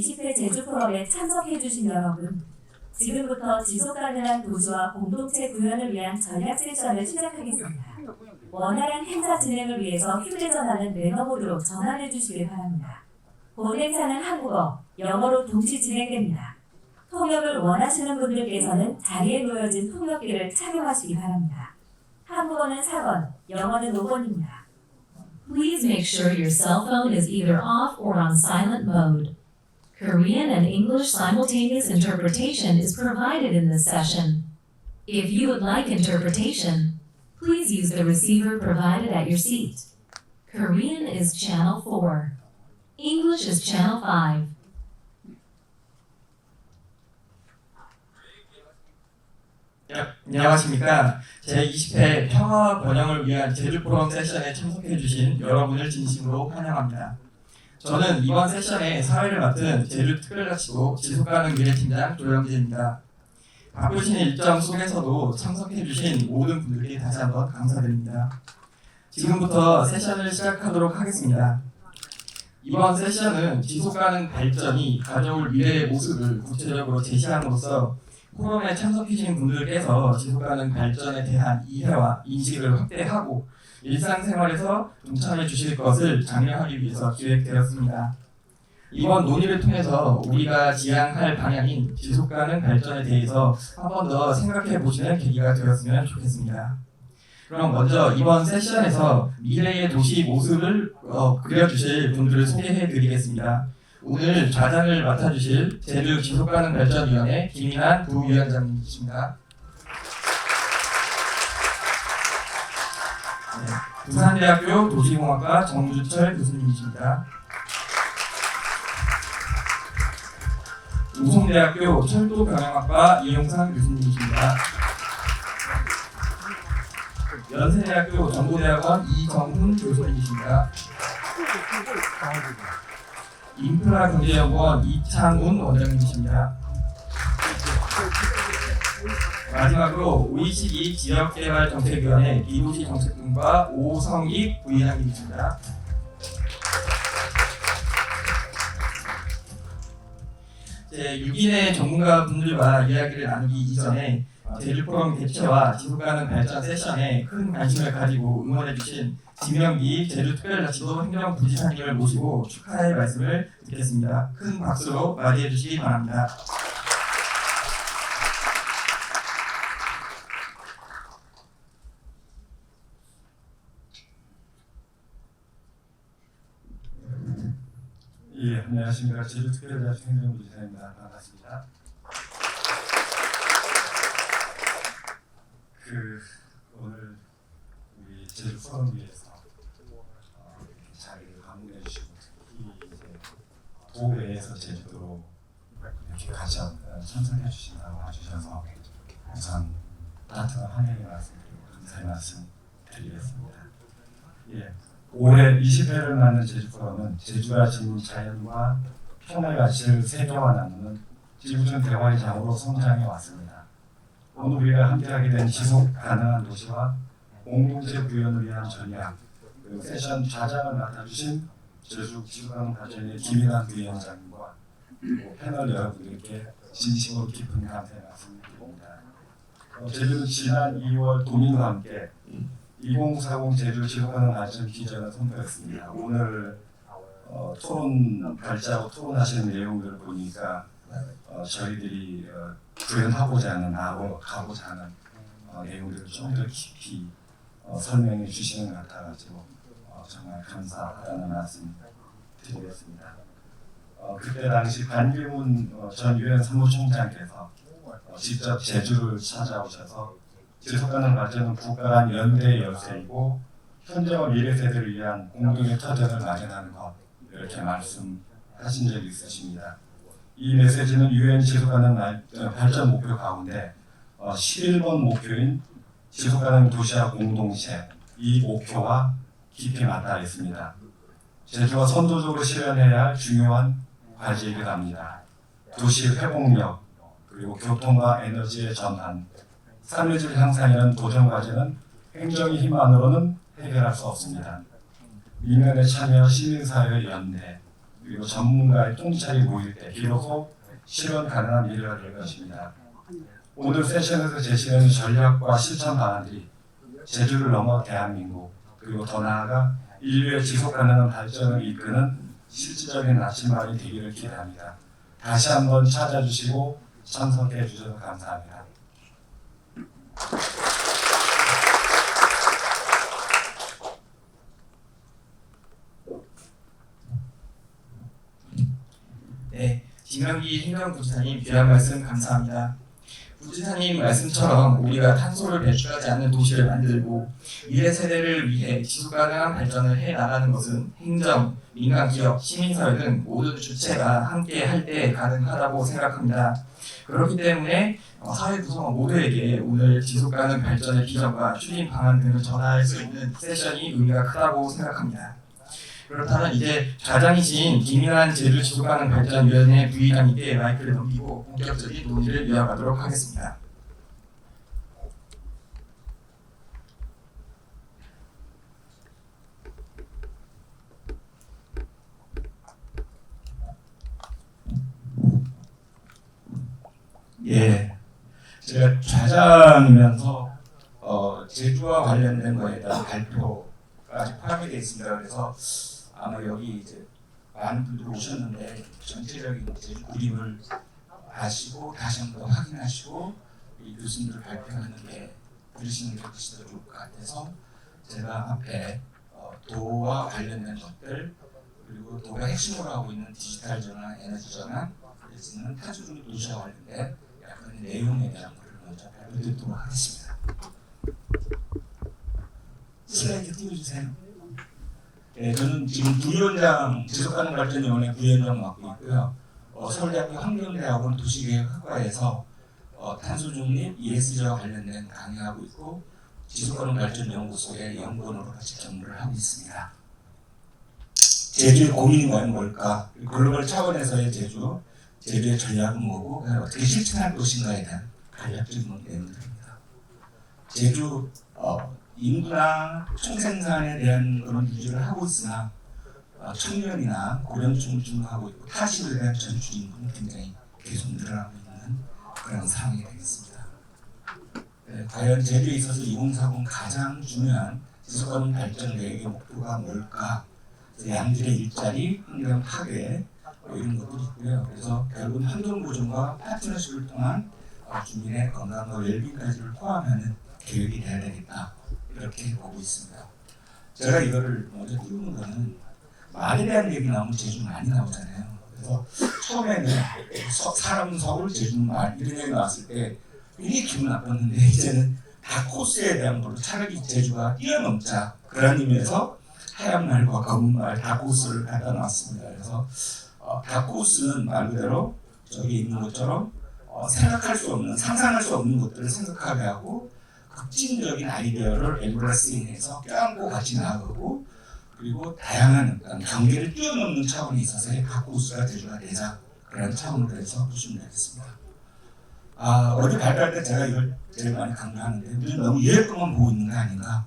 제20회 제주포럼에 참석해주신 여러분, 지금부터 지속가능한 도시와 공동체 구현을 위한 전략 세션을 시작하겠습니다. 원활한 행사 진행을 위해서 휴대전화는 매너 모드로 전환해 주시길 바랍니다. 본 행사는 한국어, 영어로 동시 진행됩니다. 통역을 원하시는 분들께서는 자리에 놓여진 통역기를 착용하시기 바랍니다. 한국어는 4번, 영어는 5번입니다. Please make sure your cell phone is either off or on silent mode. Korean and English simultaneous interpretation is provided in this session. If you would like interpretation, please use the receiver provided at your seat. Korean is channel 4. English is channel 5. 안녕하십니까. 제20회 평화 번영을 위한 제주포럼 세션에 참석해주신 여러분을 진심으로 환영합니다. 저는 이번 세션의 사회를 맡은 제주특별자치도 지속가능 미래팀장 조영진입니다. 바쁘신 일정 속에서도 참석해주신 모든 분들께 다시 한번 감사드립니다. 지금부터 세션을 시작하도록 하겠습니다. 이번 세션은 지속가능 발전이 가져올 미래의 모습을 구체적으로 제시함으로써 포럼에 참석해주신 분들께서 지속가능 발전에 대한 이해와 인식을 확대하고 일상생활에서 동참해 주실 것을 장려하기 위해서 기획되었습니다. 이번 논의를 통해서 우리가 지향할 방향인 지속가능 발전에 대해서 한 번 더 생각해 보시는 계기가 되었으면 좋겠습니다. 그럼 먼저 이번 세션에서 미래의 도시 모습을 그려주실 분들을 소개해 드리겠습니다. 오늘 좌장을 맡아주실 제주 지속가능발전위원회 김인환 부위원장님이십니다. 네, 부산대학교 도시공학과 정주철 교수님이십니다. 우송대학교 철도경영학과 이용상 교수님이십니다. 연세대학교 정보대학원 이정훈 교수님이십니다. 인프라경제연구원 이창훈 원장님이십니다. 마지막으로 OECD 지역개발정책위원회 비도시정책분과 오성익 부회장님이십니다. 제 6인의 전문가분들과 이야기를 나누기 이전에 제주포럼 개최와 지속가능 발전 세션에 큰 관심을 가지고 응원해주신 진명기 제주특별자치도 행정부지사님을 모시고 축하의 말씀을 듣겠습니다. 큰 박수로 맞이해 주시기 바랍니다. 예, 안녕하십니까. 제주특별자치 행정부지사입니다. 반갑습니다. 오늘 우리 제주 포럼 위에서 자리를 방문해 주시고 특히 이제 도배에서 제주도로 이렇게 같이 참석해 주신다고 해주셔서 우선 따뜻한 환영의 말씀드리고 감사의 말씀 드리겠습니다. 예, 올해 20회를 맞는 제주 포럼은 제주가 지닌 자연과 평화의 가치를 세계화 나누는 지구촌 대화의 장으로 성장해 왔습니다. 오늘 우리가 함께하게 된 지속 가능한 도시와 공동체 구현을 위한 전략, 그리고 세션 좌장을 맡아주신 제주 지속가능 발전의 김인환 부위원장님과 그리고 패널 여러분들께 진심으로 깊은 감사의 말씀을 드립니다. 제주는 지난 2월 도민과 함께 2040 제주 지속가능 발전 비전을 선보였습니다. 오늘 토론 발제하고 토론하시는 내용들을 보니까 저희들이 구현하고자 하는 가고자 하는 내용들을 좀 더 깊이 설명해 주시는 것 같아가지고 정말 감사하다는 말씀 드리겠습니다. 그때 당시 반기문 전 유엔 사무총장께서 직접 제주를 찾아오셔서 지속가능 발전은 국가 간 연대의 열쇠이고 현재와 미래 세대를 위한 공동의 터전을 마련하는 것, 이렇게 말씀하신 적이 있으십니다. 이 메시지는 유엔 지속가능 발전 목표 가운데 11번 목표인 지속가능 도시와 공동체, 이 목표와 깊이 맞닿아 있습니다. 제주가 선도적으로 실현해야 할 중요한 과제이기도 합니다. 도시 회복력, 그리고 교통과 에너지의 전환, 삶의 질 향상이라는 도전 과제는 행정의 힘만으로는 해결할 수 없습니다. 민간의 참여, 시민사회의 연대, 그리고 전문가의 통찰이 모일 때 비로소 실현 가능한 미래가 될 것입니다. 오늘 세션에서 제시되는 전략과 실천 방안들이 제주를 넘어 대한민국 그리고 더 나아가 인류의 지속 가능한 발전을 이끄는 실질적인 나침반이 되기를 기대합니다. 다시 한번 찾아주시고 참석해 주셔서 감사합니다. 네, 김영기 행정부지사님 귀한 말씀 감사합니다. 부지사님 말씀처럼 우리가 탄소를 배출하지 않는 도시를 만들고 미래 세대를 위해 지속가능한 발전을 해나가는 것은 행정, 민간기업, 시민사회 등 모든 주체가 함께 할 때 가능하다고 생각합니다. 그렇기 때문에 사회 구성원 모두에게 오늘 지속가능 발전의 비전과 추진 방안 등을 전할 수 있는 세션이 의미가 크다고 생각합니다. 그렇다면 이제 좌장이신 김인환 제주 지속가능 발전위원회 부의장님께 마이크를 넘기고 본격적인 논의를 이어가도록 하겠습니다. 예, 제가 좌장이면서 제주와 관련된 거에 대한 발표까지 포함이 되어 있습니다. 그래서 아마 여기 이제 많은 분들이 오셨는데 전체적인 제주 그림을 아시고 다시 한번 확인하시고 이 교수님들 발표하는 게 들으시는 게 훨씬 더 좋을 것 같아서 제가 앞에 도와 관련된 것들 그리고 도가 핵심으로 하고 있는 디지털 전환, 에너지 전환, 그래서는 탄소중립 도시와 관련된 약간 내용에 대한 것을 먼저 발표드리도록 하겠습니다. 슬라이드 띄워주세요. 네, 저는 지금 부위원장 지속가능 발전위원회 부위원장 맡고 있고요. 서울대학교 환경대학원 도시계획학과에서 탄소중립 ESG와 관련된 강의하고 있고 지속가능 발전연구소의 연구원으로 같이 근무를 하고 있습니다. 제주의 고민이 과연 뭘까? 글로벌 차원에서의 제주의 전략은 뭐고 어떻게 실천할 것인가에 대한 간략적인 내용들입니다. 제주 인구나 총생산에 대한 그런 유지를 하고 있으나 청년이나 고령층을 중화하고 있고 타시에 대한 전출 인구는 굉장히 계속 늘어나고 있는 그런 상황이 되겠습니다. 네, 과연 제주에 있어서 2040 가장 중요한 지속가능 발전 계획의 목표가 뭘까? 양질의 일자리, 환경 파괴 이런 것들이 있고요. 그래서 결국은 환경 보존과 파트너십을 통한 주민의 건강과 웰빙까지를 포함하는 계획이 돼야 되겠다. 이렇게 보고 있습니다. 제가 이거를 먼저 띄우는 거는 말에 대한 얘기 나오면 제주 많이 나오잖아요. 그래서 처음에는 사람 서울 제주 말 이런 얘기 나왔을 때 굉장히 기분 나빴는데 이제는 다 코스에 대한 걸로 차라리 제주가 뛰어넘자 그런 의미에서 하얀 말과 검은 말 다코스를 갖다 놨습니다. 그래서 다코스는 말 그대로 저기 있는 것처럼 생각할 수 없는 상상할 수 없는 것들을 생각하게 하고 극진적인 아이디어를 엠브레싱해서 껴안고 같이 나아가고 그리고 다양한 경계를 뛰어넘는 차원에 있어서의 다코스가 제주가 되자 그런 차원으로 해서 보시면 되겠습니다. 어디 발표할 때 제가 이걸 제일 많이 강조하는데 우리는 너무 유행것만 보고 있는 거 아닌가?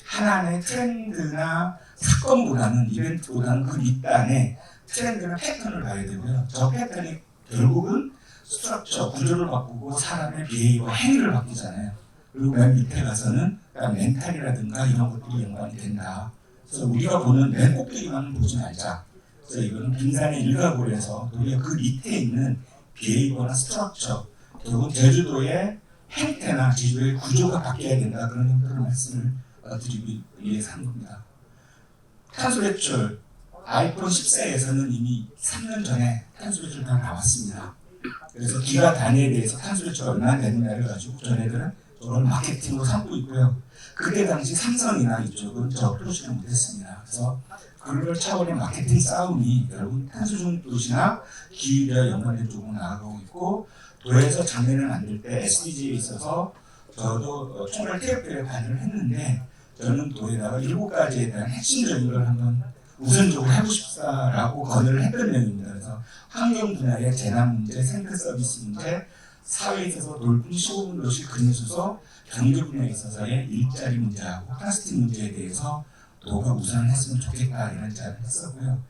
하나의 트렌드나 사건보다는 이벤트보다는 그 밑단에 트렌드나 패턴을 봐야 되고요. 저 패턴이 결국은 스트럭처, 구조를 바꾸고 사람의 비헤이버, 행위를 바꾸잖아요. 그리고 맨 밑에 가서는 멘탈이라든가 이런 것들이 연관이 된다. 그래서 우리가 보는 맨 꼭대기만 보지 말자. 그래서 이거는 빙산의 일각으로 우리가 그 밑에 있는 비헤이버나 스트럭처, 결국은 제주도의 행태나 제주도의 구조가 바뀌어야 된다. 그런 말씀을 드리기 위해서 한 겁니다. 탄소 배출, 아이폰 14에서는 이미 3년 전에 탄소 배출 다 나왔습니다. 그래서 기가 단위에 대해서 탄소 배출가 얼마나 되느냐를 가지고 전애들은 저걸 마케팅으로 삼고 있고요. 그때 당시 삼성이나 이쪽은 적도시를 못했습니다. 그래서 글로벌 차원의 마케팅 싸움이 결국 탄소중립 도시나 기후와 연관된 쪽으로 나아가고 있고 도에서 작년에 만들 때 SDG에 있어서 저도 총괄 TF에 관여를 했는데 저는 도에다가 7가지에 대한 핵심적인 걸 한번 우선적으로 해보고 싶다라고 건의를 했던 내용입니다. 그래서 환경 분야의 재난 문제, 생태 서비스 문제, 사회에 있어서 돌봄, 시골 도시 근수소, 경제 분야에 있어서의 일자리 문제하고 플라스틱 문제에 대해서 도가 우선을 했으면 좋겠다 이런 제안을 했었고요.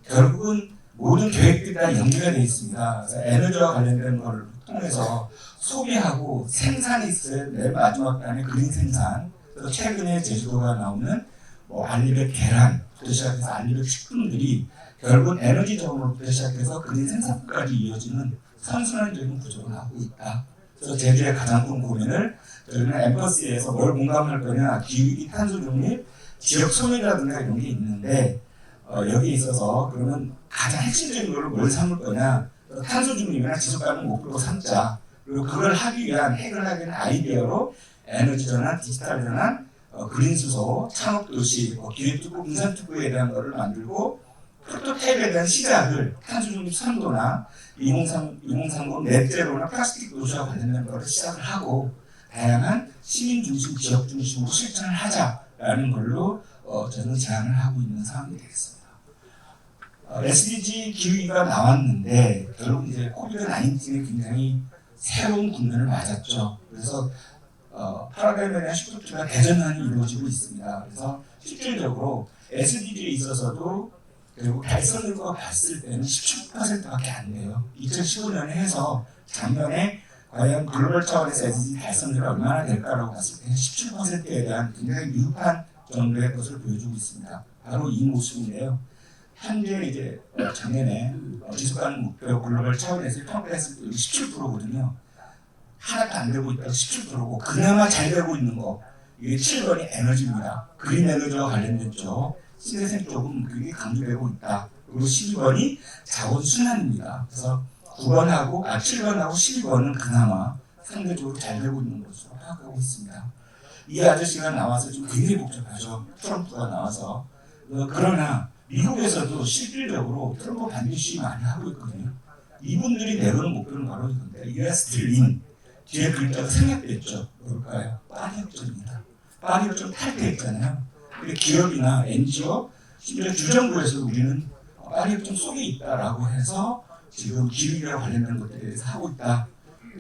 결국은 모든 계획들이 다 연계가 되어 있습니다. 그래서 에너지와 관련된 걸 통해서 소비하고 생산이 있어요. 맨 마지막 단에 그린 생산. 그래서 최근에 제주도가 나오는 뭐 알리백 계란부터 시작해서 알리백 식품들이 결국은 에너지 저금으로부터 시작해서 그린 생산까지 이어지는 선순환적인 구조로 나오고 있다. 그래서 제주의 가장 큰 고민을 저희는 엠퍼시에서 뭘 공감할 거냐, 기후위기, 탄소 중립, 지역 소멸이라든가 이런 게 있는데 여기에 있어서 그러면 가장 핵심적인 걸 뭘 삼을 거냐, 탄소 중립이나 지속 가능 목표로 삼자. 그리고 그걸 하기 위한 해결하기 위한 아이디어로 에너지 전환, 디지털 전환, 그린 수소, 창업 도시, 기획특구, 분산특구에 대한 것을 만들고 프로토타입에 대한 시작을 탄소 중립 선도나 2030 넷제로나 플라스틱 도시와 관련된 것을 시작을 하고 다양한 시민 중심, 지역 중심으로 실천을 하자라는 걸로 저는 제안을 하고 있는 상황이 되겠습니다. SDG 기후위기가 나왔는데 결국 이제 코비드-19에 굉장히 새로운 국면을 맞았죠. 그래서 파라다임에 대한 시프트가 대전환이 이루어지고 있습니다. 그래서 실질적으로 SDG에 있어서도 결국 달성된 거 봤을 때는 17%밖에 안 돼요. 2015년에 해서 작년에 과연 글로벌 차원에서 SDG 달성률이 얼마나 될까라고 봤을 때는 17%에 대한 굉장히 미흡한 정도의 것을 보여주고 있습니다. 바로 이 모습인데요. 현재 이제 작년에 지속가능 목표 글로벌 차원에서 평가했을 때 17%거든요. 하나도 안 되고 있다고 17%고 그나마 잘 되고 있는 거 이게 7번이 에너지입니다. 그린 에너지와 관련된 쪽, 신재생 쪽은 그게 강조되고 있다. 그리고 12번이 자원순환입니다. 그래서 7번하고 12번은 그나마 상대적으로 잘 되고 있는 것으로 파악하고 있습니다. 이 아저씨가 나와서 좀 굉장히 복잡하죠. 트럼프가 나와서. 그러나 미국에서도 실질적으로 트럼프 반드시 많이 하고 있거든요. 이분들이 내놓은 목표는 바로 이건데 US 드림 뒤에 글자가 생략됐죠. 뭘까요? 파리 협정입니다. 파리 협정 탈퇴했잖아요. 근데 기업이나 NGO, 심지어 주정부에서 우리는 파리 협정 속에 있다라고 해서 지금 기후위기와 관련된 것들에 대해서 하고 있다.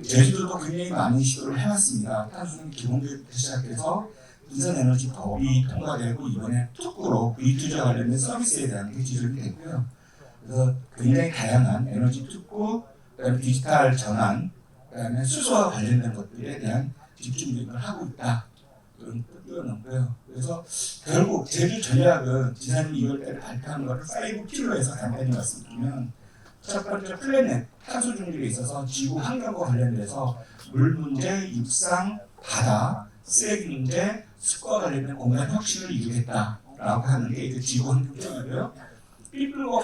제주도도 굉장히 많은 시도를 해왔습니다. 탄소중립 기본계획부터 시작해서 분산에너지 법이 통과되고 이번에 특구로 V2자 관련된 서비스에 대한 게 지적이 됐고요. 그래서 굉장히 다양한 에너지 특구, 그다음에 디지털 전환, 그다음에 수소와 관련된 것들에 대한 집중력을 하고 있다. 그런 뛰어넘고요. 그래서 결국 제주 전략은 지난해 2월달에 발표한 것을 5P로해서 간단히 말씀드리면 첫 번째 플래닛 탄소 중립에 있어서 지구 환경과 관련돼서 물 문제, 육상, 바다, 쓰레기 문제, 습과 관련된 공간 혁신을 이루겠다라고 하는 게 이제 지구 환경 쪽이고요. 피플과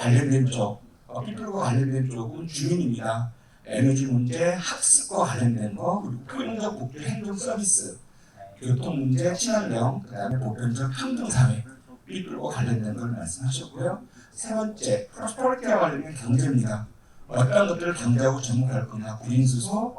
관련된 쪽은 주민입니다. 에너지 문제, 학습과 관련된 거, 그리고 표현적 복지 행정 서비스, 교통 문제, 친환경, 그다음에 보편적 평등 사회, 피플과 관련된 걸 말씀하셨고요. 세 번째, 프로스퍼리티와 관련된 경제입니다. 어떤 것들을 경제하고 접목할 거냐, 구린수소,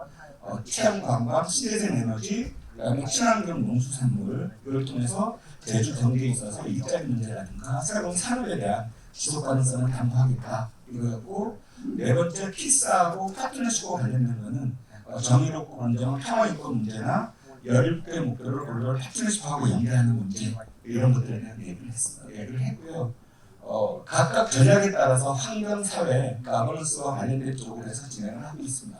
체험 관광, 신재생 에너지, 그다음에 친환경 농수산물 이를 통해서 제주 경제에 있어서 일자리 문제라든가 새로운 산업에 대한 지속 가능성을 담보하겠다 이거였고, 네 번째 키스하고 파트너십과 관련된 거는 정의롭고 공정한 평화인권 문제나 17개 목표를 글로벌 파트너십하고 연계하는 문제 이런 것들에 대한 얘기를 했고요. 각각 전략에 따라서 환경, 사회, 가버넌스와 관련된 쪽으로 해서 진행을 하고 있습니다.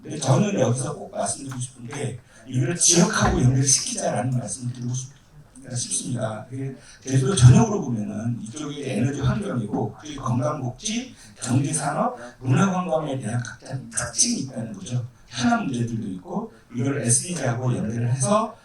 근데 저는 여기서 꼭 말씀드리고 싶은 게 이걸 지역하고 연결시키자라는 말씀을 드리고 싶습니다. 제주도 전역으로 보면은 이쪽이 에너지 환경이고 그쪽이 건강복지, 경제산업, 문화관광에 대한 각자 특징이 있다는 거죠. 현안 문제들도 있고 이걸 SDG하고 연결을 해서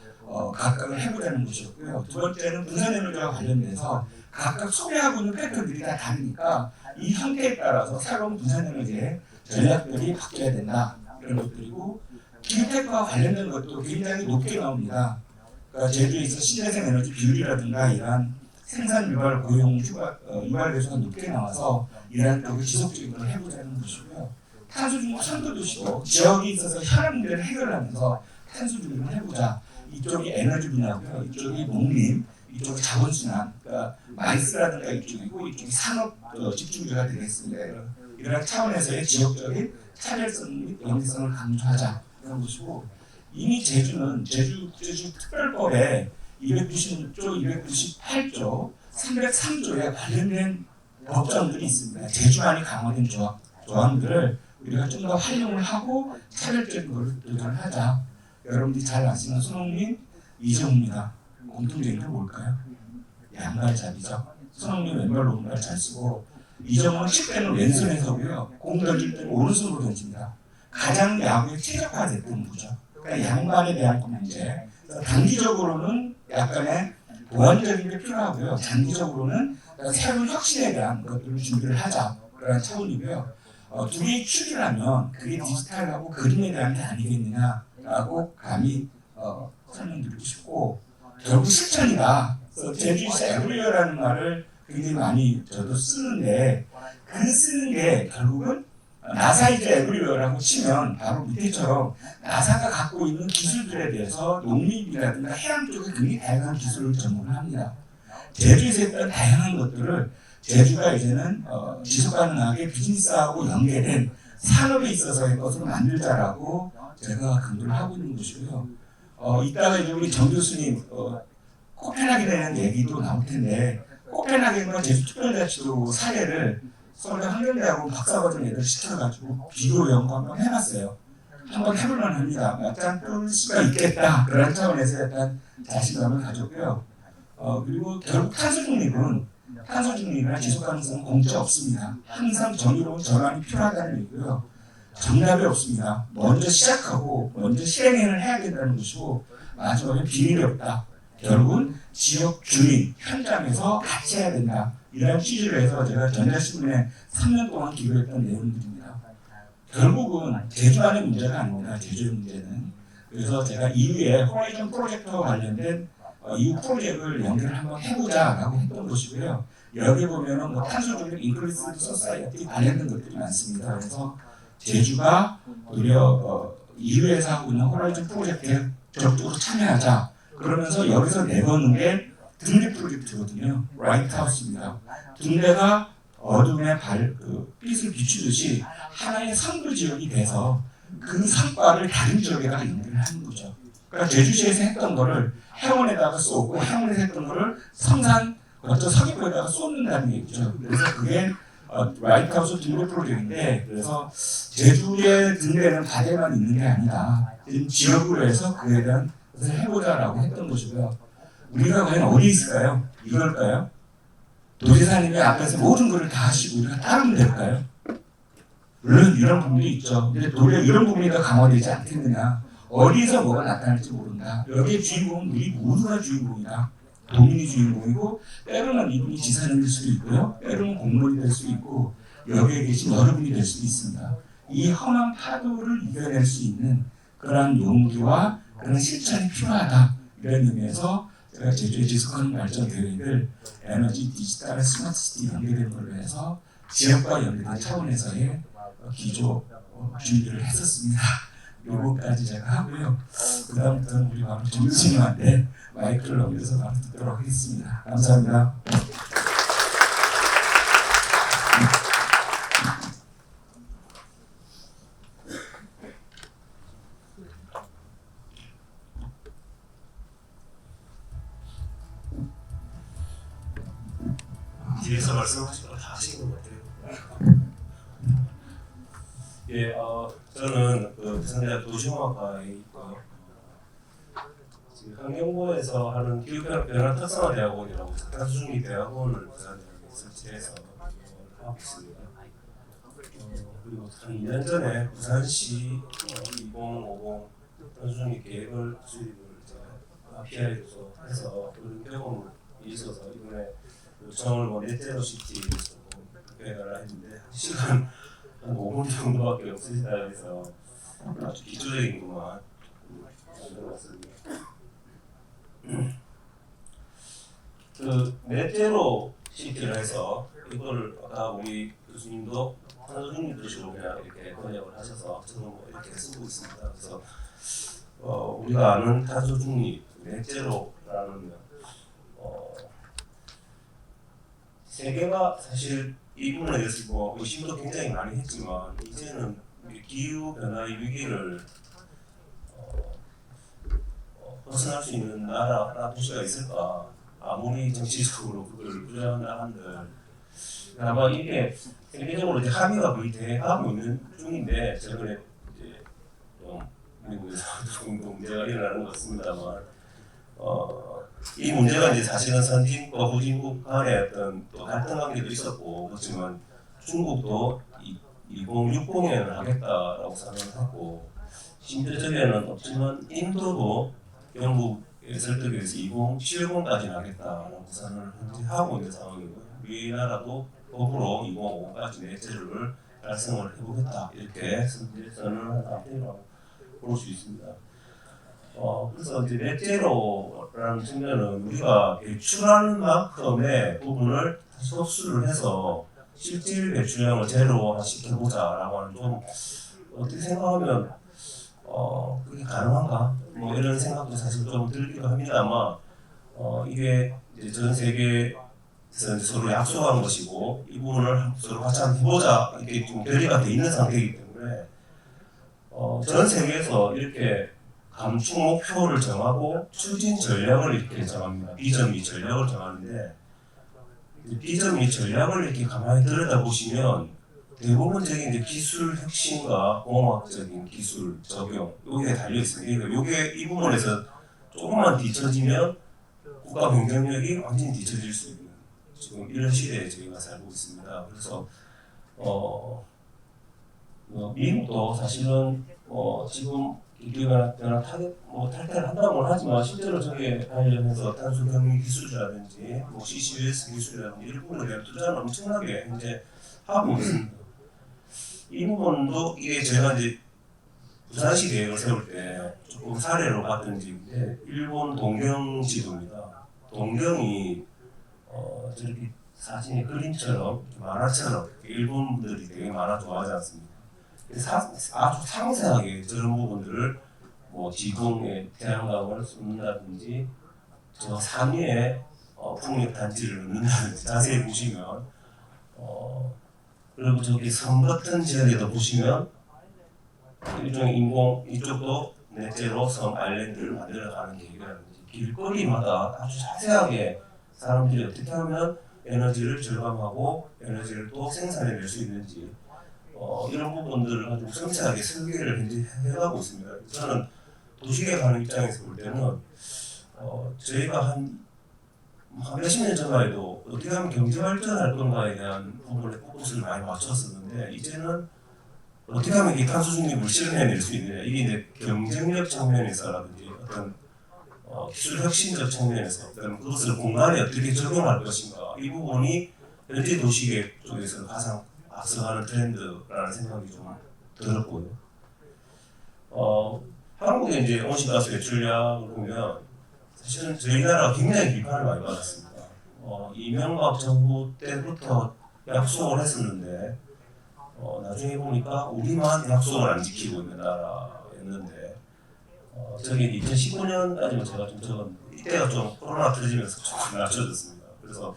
각각을 해보자는 것이었고요. 두 번째는 분산에너지와 관련돼서 각각 소개하고 있는 패턴들이 다 다르니까 이 형태에 따라서 새로운 분산에너지의 전략들이 바뀌어야 된다. 이런 것들이고 기후테크와 관련된 것도 굉장히 높게 나옵니다. 그러니까 제주에 있어 신재생 에너지 비율이라든가 이러한 생산 유발 고용 유발 배수가 높게 나와서 이러한 쪽을 지속적인 걸 해보자는 것이고요. 탄소 중립 선도 도시고 지역에 있어서 현안 문제를 해결하면서 탄소 중립을 해보자. 이쪽이 에너지 분야고요. 이쪽이 농림, 이쪽이 자원순환, 그러니까 마이스라든가 이쪽이고 이쪽이 산업 집중제가 되겠습니다. 이런 차원에서의 지역적인 차별성 및 연계성을 강조하자 이런 것이고, 이미 제주는 제주 특별법에 296조, 298조, 303조에 관련된 법정들이 있습니다. 제주안이 강화된 조항들을 우리가 좀 더 활용을 하고 차별적인 걸 도전을 하자. 여러분들이 잘 아시는 손흥민, 이정우입니다. 공통적인 게 뭘까요? 양발잡이죠. 손흥민 왼발 오른발 잘 쓰고 이정우는 10대는 왼손에 서고요. 공 던질 때는 오른손으로 던집니다. 가장 야구에 최적화됐던 거죠. 그러니까 양발에 대한 문제. 단기적으로는 약간의 보완적인 게 필요하고요. 장기적으로는 새로운 혁신에 대한 것들을 준비를 하자. 그런 차원이고요. 두 개의 축이라면 그게 디지털하고 그림에 대한 게 아니겠느냐라고 감히 설명드리고 싶고 결국 실천이다. 제주에서 에브리어라는 말을 굉장히 많이 저도 쓰는데 그 쓰는 게 결국은 나사 이제 에브리어라고 치면 바로 밑에처럼 나사가 갖고 있는 기술들에 대해서 농립이라든가 해양 쪽에 굉장히 다양한 기술을 전문을 합니다. 제주에서 했던 다양한 것들을 제주가 이제는 지속가능하게 비즈니스하고 연계된 산업에 있어서의 것을 만들자라고 제가 강조를 하고 있는 것이고요. 이따가 이제 우리 정 교수님 코펜하겐에 대한 얘기도 나올 텐데 코펜하겐과 제주특별자치도 사례를 서울대 환경대학원 박사과정 애들 시켜가지고 비교 연구 한번 해봤어요. 한번 해볼만 합니다. 약간 뜰 수가 있겠다. 그런 차원에서 약간 자신감을 가졌고요. 그리고 결국 탄소 중립이나 지속 가능성은 공짜 없습니다. 항상 정의로운 전환이 필요하다는 얘기고요. 정답이 없습니다. 먼저 시작하고 먼저 실행을 해야 된다는 것이고 마지막에 비밀이 없다. 결국은 지역 주민 현장에서 같이 해야 된다. 이런 취지로 해서 제가 전자신문에 3년 동안 기고했던 내용들입니다. 결국은 제주안의 문제가 아닙니다. 제주의 문제는. 그래서 제가 이후에 호라이즌 프로젝트와 관련된 이 프로젝트를 연결을 한번 해보자라고 했던 것이고요. 여기 보면은 탄소 중립 인클루시브 소사이어티 관련된 것들이 많습니다. 그래서 제주가 오히려 이후에서 하고 있는 호라이즌 프로젝트에 적극적으로 참여하자. 그러면서 여기서 내놓는 게 등대 프로젝트거든요. 라이트하우스입니다. 등대가 어둠의 빛을 비추듯이 하나의 선도 지역이 돼서 그 성과를 다른 지역에다가 연결하는 거죠. 그러니까 제주시에서 했던 거를 해원에다가 쏘고 해원에서 했던 거를 성산 서귀포에다가 쏟는다는 얘기죠. 그래서 그게 라이트하우스 등대 프로젝트인데 그래서 제주의 등대는 바다에만 있는 게 아니다. 지역으로 해서 그에 대한 것을 해보자라고 했던 것이고요. 우리가 과연 어디 있을까요? 이럴까요? 도지사님이 앞에서 모든 것을 다 하시고 우리가 따르면 될까요? 물론 이런 부분이 있죠. 근데 도리어 이런 부분이 더 강화되지 않겠느냐. 어디서 뭐가 나타날지 모른다. 여기에 주인공은 우리 모두가 주인공이다. 도민이 주인공이고 때로는 이분이 지사님일 수도 있고요. 때로는 공무원이 될 수도 있고 여기에 계신 여러분이 될 수도 있습니다. 이 험한 파도를 이겨낼 수 있는 그러한 용기와 그런 실천이 필요하다. 이런 의미에서 제가 제주의 지속가능 발전 계획을 에너지, 디지털, 스마트시티 연계된 걸로 해서 지역과 연계된 차원에서의 기조 준비를 했었습니다. 요거까지 제가 하고요. 그 다음부터는 우리 바로 정 교수님한테 마이크를 넘겨서 바로 듣도록 하겠습니다. 감사합니다. 뒤에서 말씀하신 거 다 하신 것 같아요. 예, 저는 부산대학 도시공학과에 있고요. 지금 환경부에서 하는 기후변화 특성화대학원이라고 탄소중립 대학원을 부산대학에 설치해서 하고 있습니다. 그리고 한 2년 전에 부산시 2050 탄소중립 계획을 수립을 PI로서 해서 그런 경험이 있어서 이번에 요청을 넷제로 시티에서 계획을 했는데 시간 한 5분 정도밖에 없으시다 해서 아주 기초적인 것만 만들어봤습니다. 그 넷제로 시티를 해서 이걸 아까 우리 교수님도 탄소중립 도시로 그냥 이렇게 번역을 하셔서 저도 뭐 이렇게 쓰고 있습니다. 그래서 우리가 아는 탄소중립 넷제로라는 세계가 사실 이 부분에 대해서 뭐 의심도 굉장히 많이 했지만 이제는 기후 변화의 위기를 벗어날 수 있는 나라나 도시가 있을까? 아무리 정치적으로 그걸 부정한다 한들 아마 이게 세계적으로 이제 합의가 거의 돼가고 있는 중인데 최근에 이제 좀 미국에서 조금 문제가 일어나는 것 같습니다만 이 문제가 이제 사실은 선진국과 후진국 간의 어떤 또 갈등 관계도 있었고 그렇지만 중국도 2060년을 하겠다라고 선언했고 심지어 저기에는 없지만 인도도 영국의 설득에 의해서 2070까지 하겠다라고 선언을 현재 하고 있는 상황이고요. 우리나라도 거꾸로 2050까지 넷제로를 달성을 해보겠다 이렇게 선언을 한 상태라고 볼 수 있습니다. 그래서 이제 넷제로라는 측면은 우리가 배출하는 만큼의 부분을 흡수를 해서 실질 배출량을 제로화 시켜보자라고 하는 좀 어떻게 생각하면 그게 가능한가? 뭐 이런 생각도 사실 좀 들기도 합니다만 이게 이제 전 세계에서 이제 서로 약속한 것이고 이 부분을 서로 같이 한번 해보자 이렇게 좀 결의가 돼 있는 상태이기 때문에 전 세계에서 이렇게 감축 목표를 정하고 추진 전략을 이렇게 정합니다. 비전 및 전략을 정하는데 비전 및 전략을 이렇게 가만히 들여다보시면 대부분적인 이제 기술 혁신과 공학적인 기술 적용 여기에 달려 있습니다. 그러니까 이 부분에서 조금만 뒤처지면 국가 경쟁력이 완전히 뒤처질 수 있는 지금 이런 시대에 저희가 살고 있습니다. 그래서 미국도 사실은 지금 기기가 탈퇴를 한다고 하지만 실제로 저게 관련해서 탄소 경유 기술이라든지 CCUS 기술이라든지 이런 부분에 대한 투자는 엄청나게 현재 하고 있습니다. 이 부분도 이게 제가 이제 부산시 계획을 세울 때 조금 사례로 봤던 지인데 일본 동경 지도입니다. 동경이 저렇게 사진이 그림처럼 만화처럼 일본 분들이 되게 만화 좋아하지 않습니까? 아주 상세하게 저런 부분들을 뭐 지붕에 태양광을 쏟는다든지 저 산 위에 풍력 단지를 넣는다든지 자세히 보시면 그리고 저기 섬 같은 지역에도 보시면 일종의 인공 이쪽도 넷제로 섬 아일랜드를 만들어가는 계획이라든지 길거리마다 아주 자세하게 사람들이 어떻게 하면 에너지를 절감하고 에너지를 또 생산해낼 수 있는지 이런 부분들을 가지고 섬세하게 설계를 현재 해가고 있습니다. 저는 도시계획하는 입장에서 볼 때는 저희가 한 몇십 년 전만 해도 어떻게 하면 경제 발전할 건가에 대한 부분에 포커스를 많이 맞췄었는데 이제는 어떻게 하면 이 탄소 중립을 실현해낼 수 있느냐 이게 이제 경쟁력 측면에서라든지 어떤 기술 혁신적 측면에서 어떤 그것을 공간에 어떻게 적용할 것인가 이 부분이 현재 도시계획 쪽에서 가장 앞서가는 트렌드라는 생각이 좀 들었고요. 한국의 이제 온실가스 배출량을 보면 사실은 저희 나라가 굉장히 비판을 많이 받았습니다. 이명박 정부 때부터 약속을 했었는데 나중에 보니까 우리만 약속을 안 지키고 있는 나라였는데 저기 2019년까지만 제가 좀 적었는데 이때가 좀 코로나 터지면서 조금 낮춰졌습니다. 그래서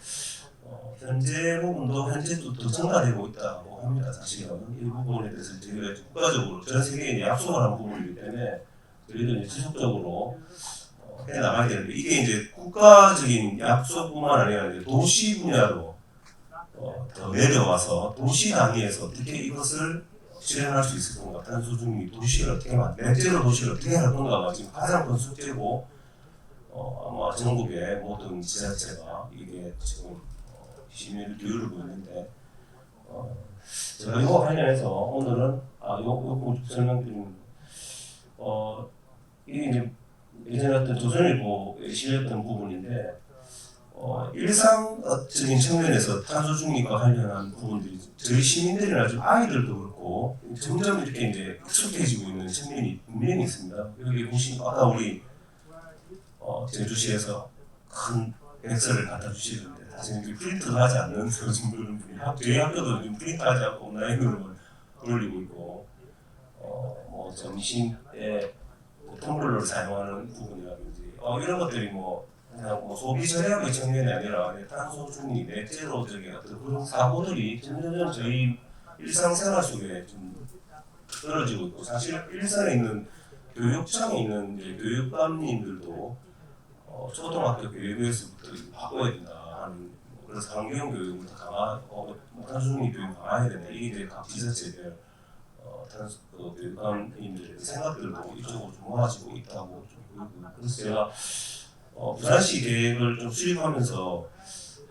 현재 부분도 현재 또 증가되고 있다고 합니다. 사실은 이 부분에 대해서 저희가 국가적으로 전 세계에 약속을 한 부분이기 때문에 저희도 이제 지속적으로 해 나가야 되는데 이게 이제 국가적인 약속뿐만 아니라 이제 도시 분야로 더 내려와서 도시 단위에서 어떻게 이것을 실현할 수 있을 건가, 탄소 중립 도시를 어떻게 넷제로 도시를 어떻게 할 건가가 지금 가장 큰 숙제고 아마 전국의 모든 지자체가 이게 지금 심의를 기울이고 있는데 제가 이거 관련해서 오늘은 요거 설명드리는 이게 이제 예전에 어떤 조선일보에 실렸던 부분인데 일상적인 측면에서 탄소 중립과 관련한 부분들이 저희 시민들이나 좀 아이들도 그렇고 점점 이렇게 이제 익숙해지고 있는 측면이 분명히 있습니다. 여기 보시면 아까 우리 제주시에서 큰 백서를 갖다 주시는데 사실 프린트를 하지 않는 요즘 그런 분이 저희 학교도 지금 프린트하지 않고 온라인으로 돌리고 있고 뭐 점심때 텀블러를 사용하는 부분이라든지 이런 것들이 그냥 소비 절약의 측면이 아니라 탄소 중립, 넷제로적인 어떤 그런 사고들이 점점 저희 일상생활 속에 좀 떨어지고 있고 사실 일산에 있는 교육청에 있는 이제 교육감님들도 초등학교 교육에서부터 바꿔야 된다 하는 그래서 환경 교육을 더 탄소중립 교육 강화해야 된다. 이게 이제 각 지자체별 탄소 교육감님들의 생각들도 이쪽으로 좀 모아지고 있다고 좀 보이고, 그래서 제가 부산시 계획을 좀 수립하면서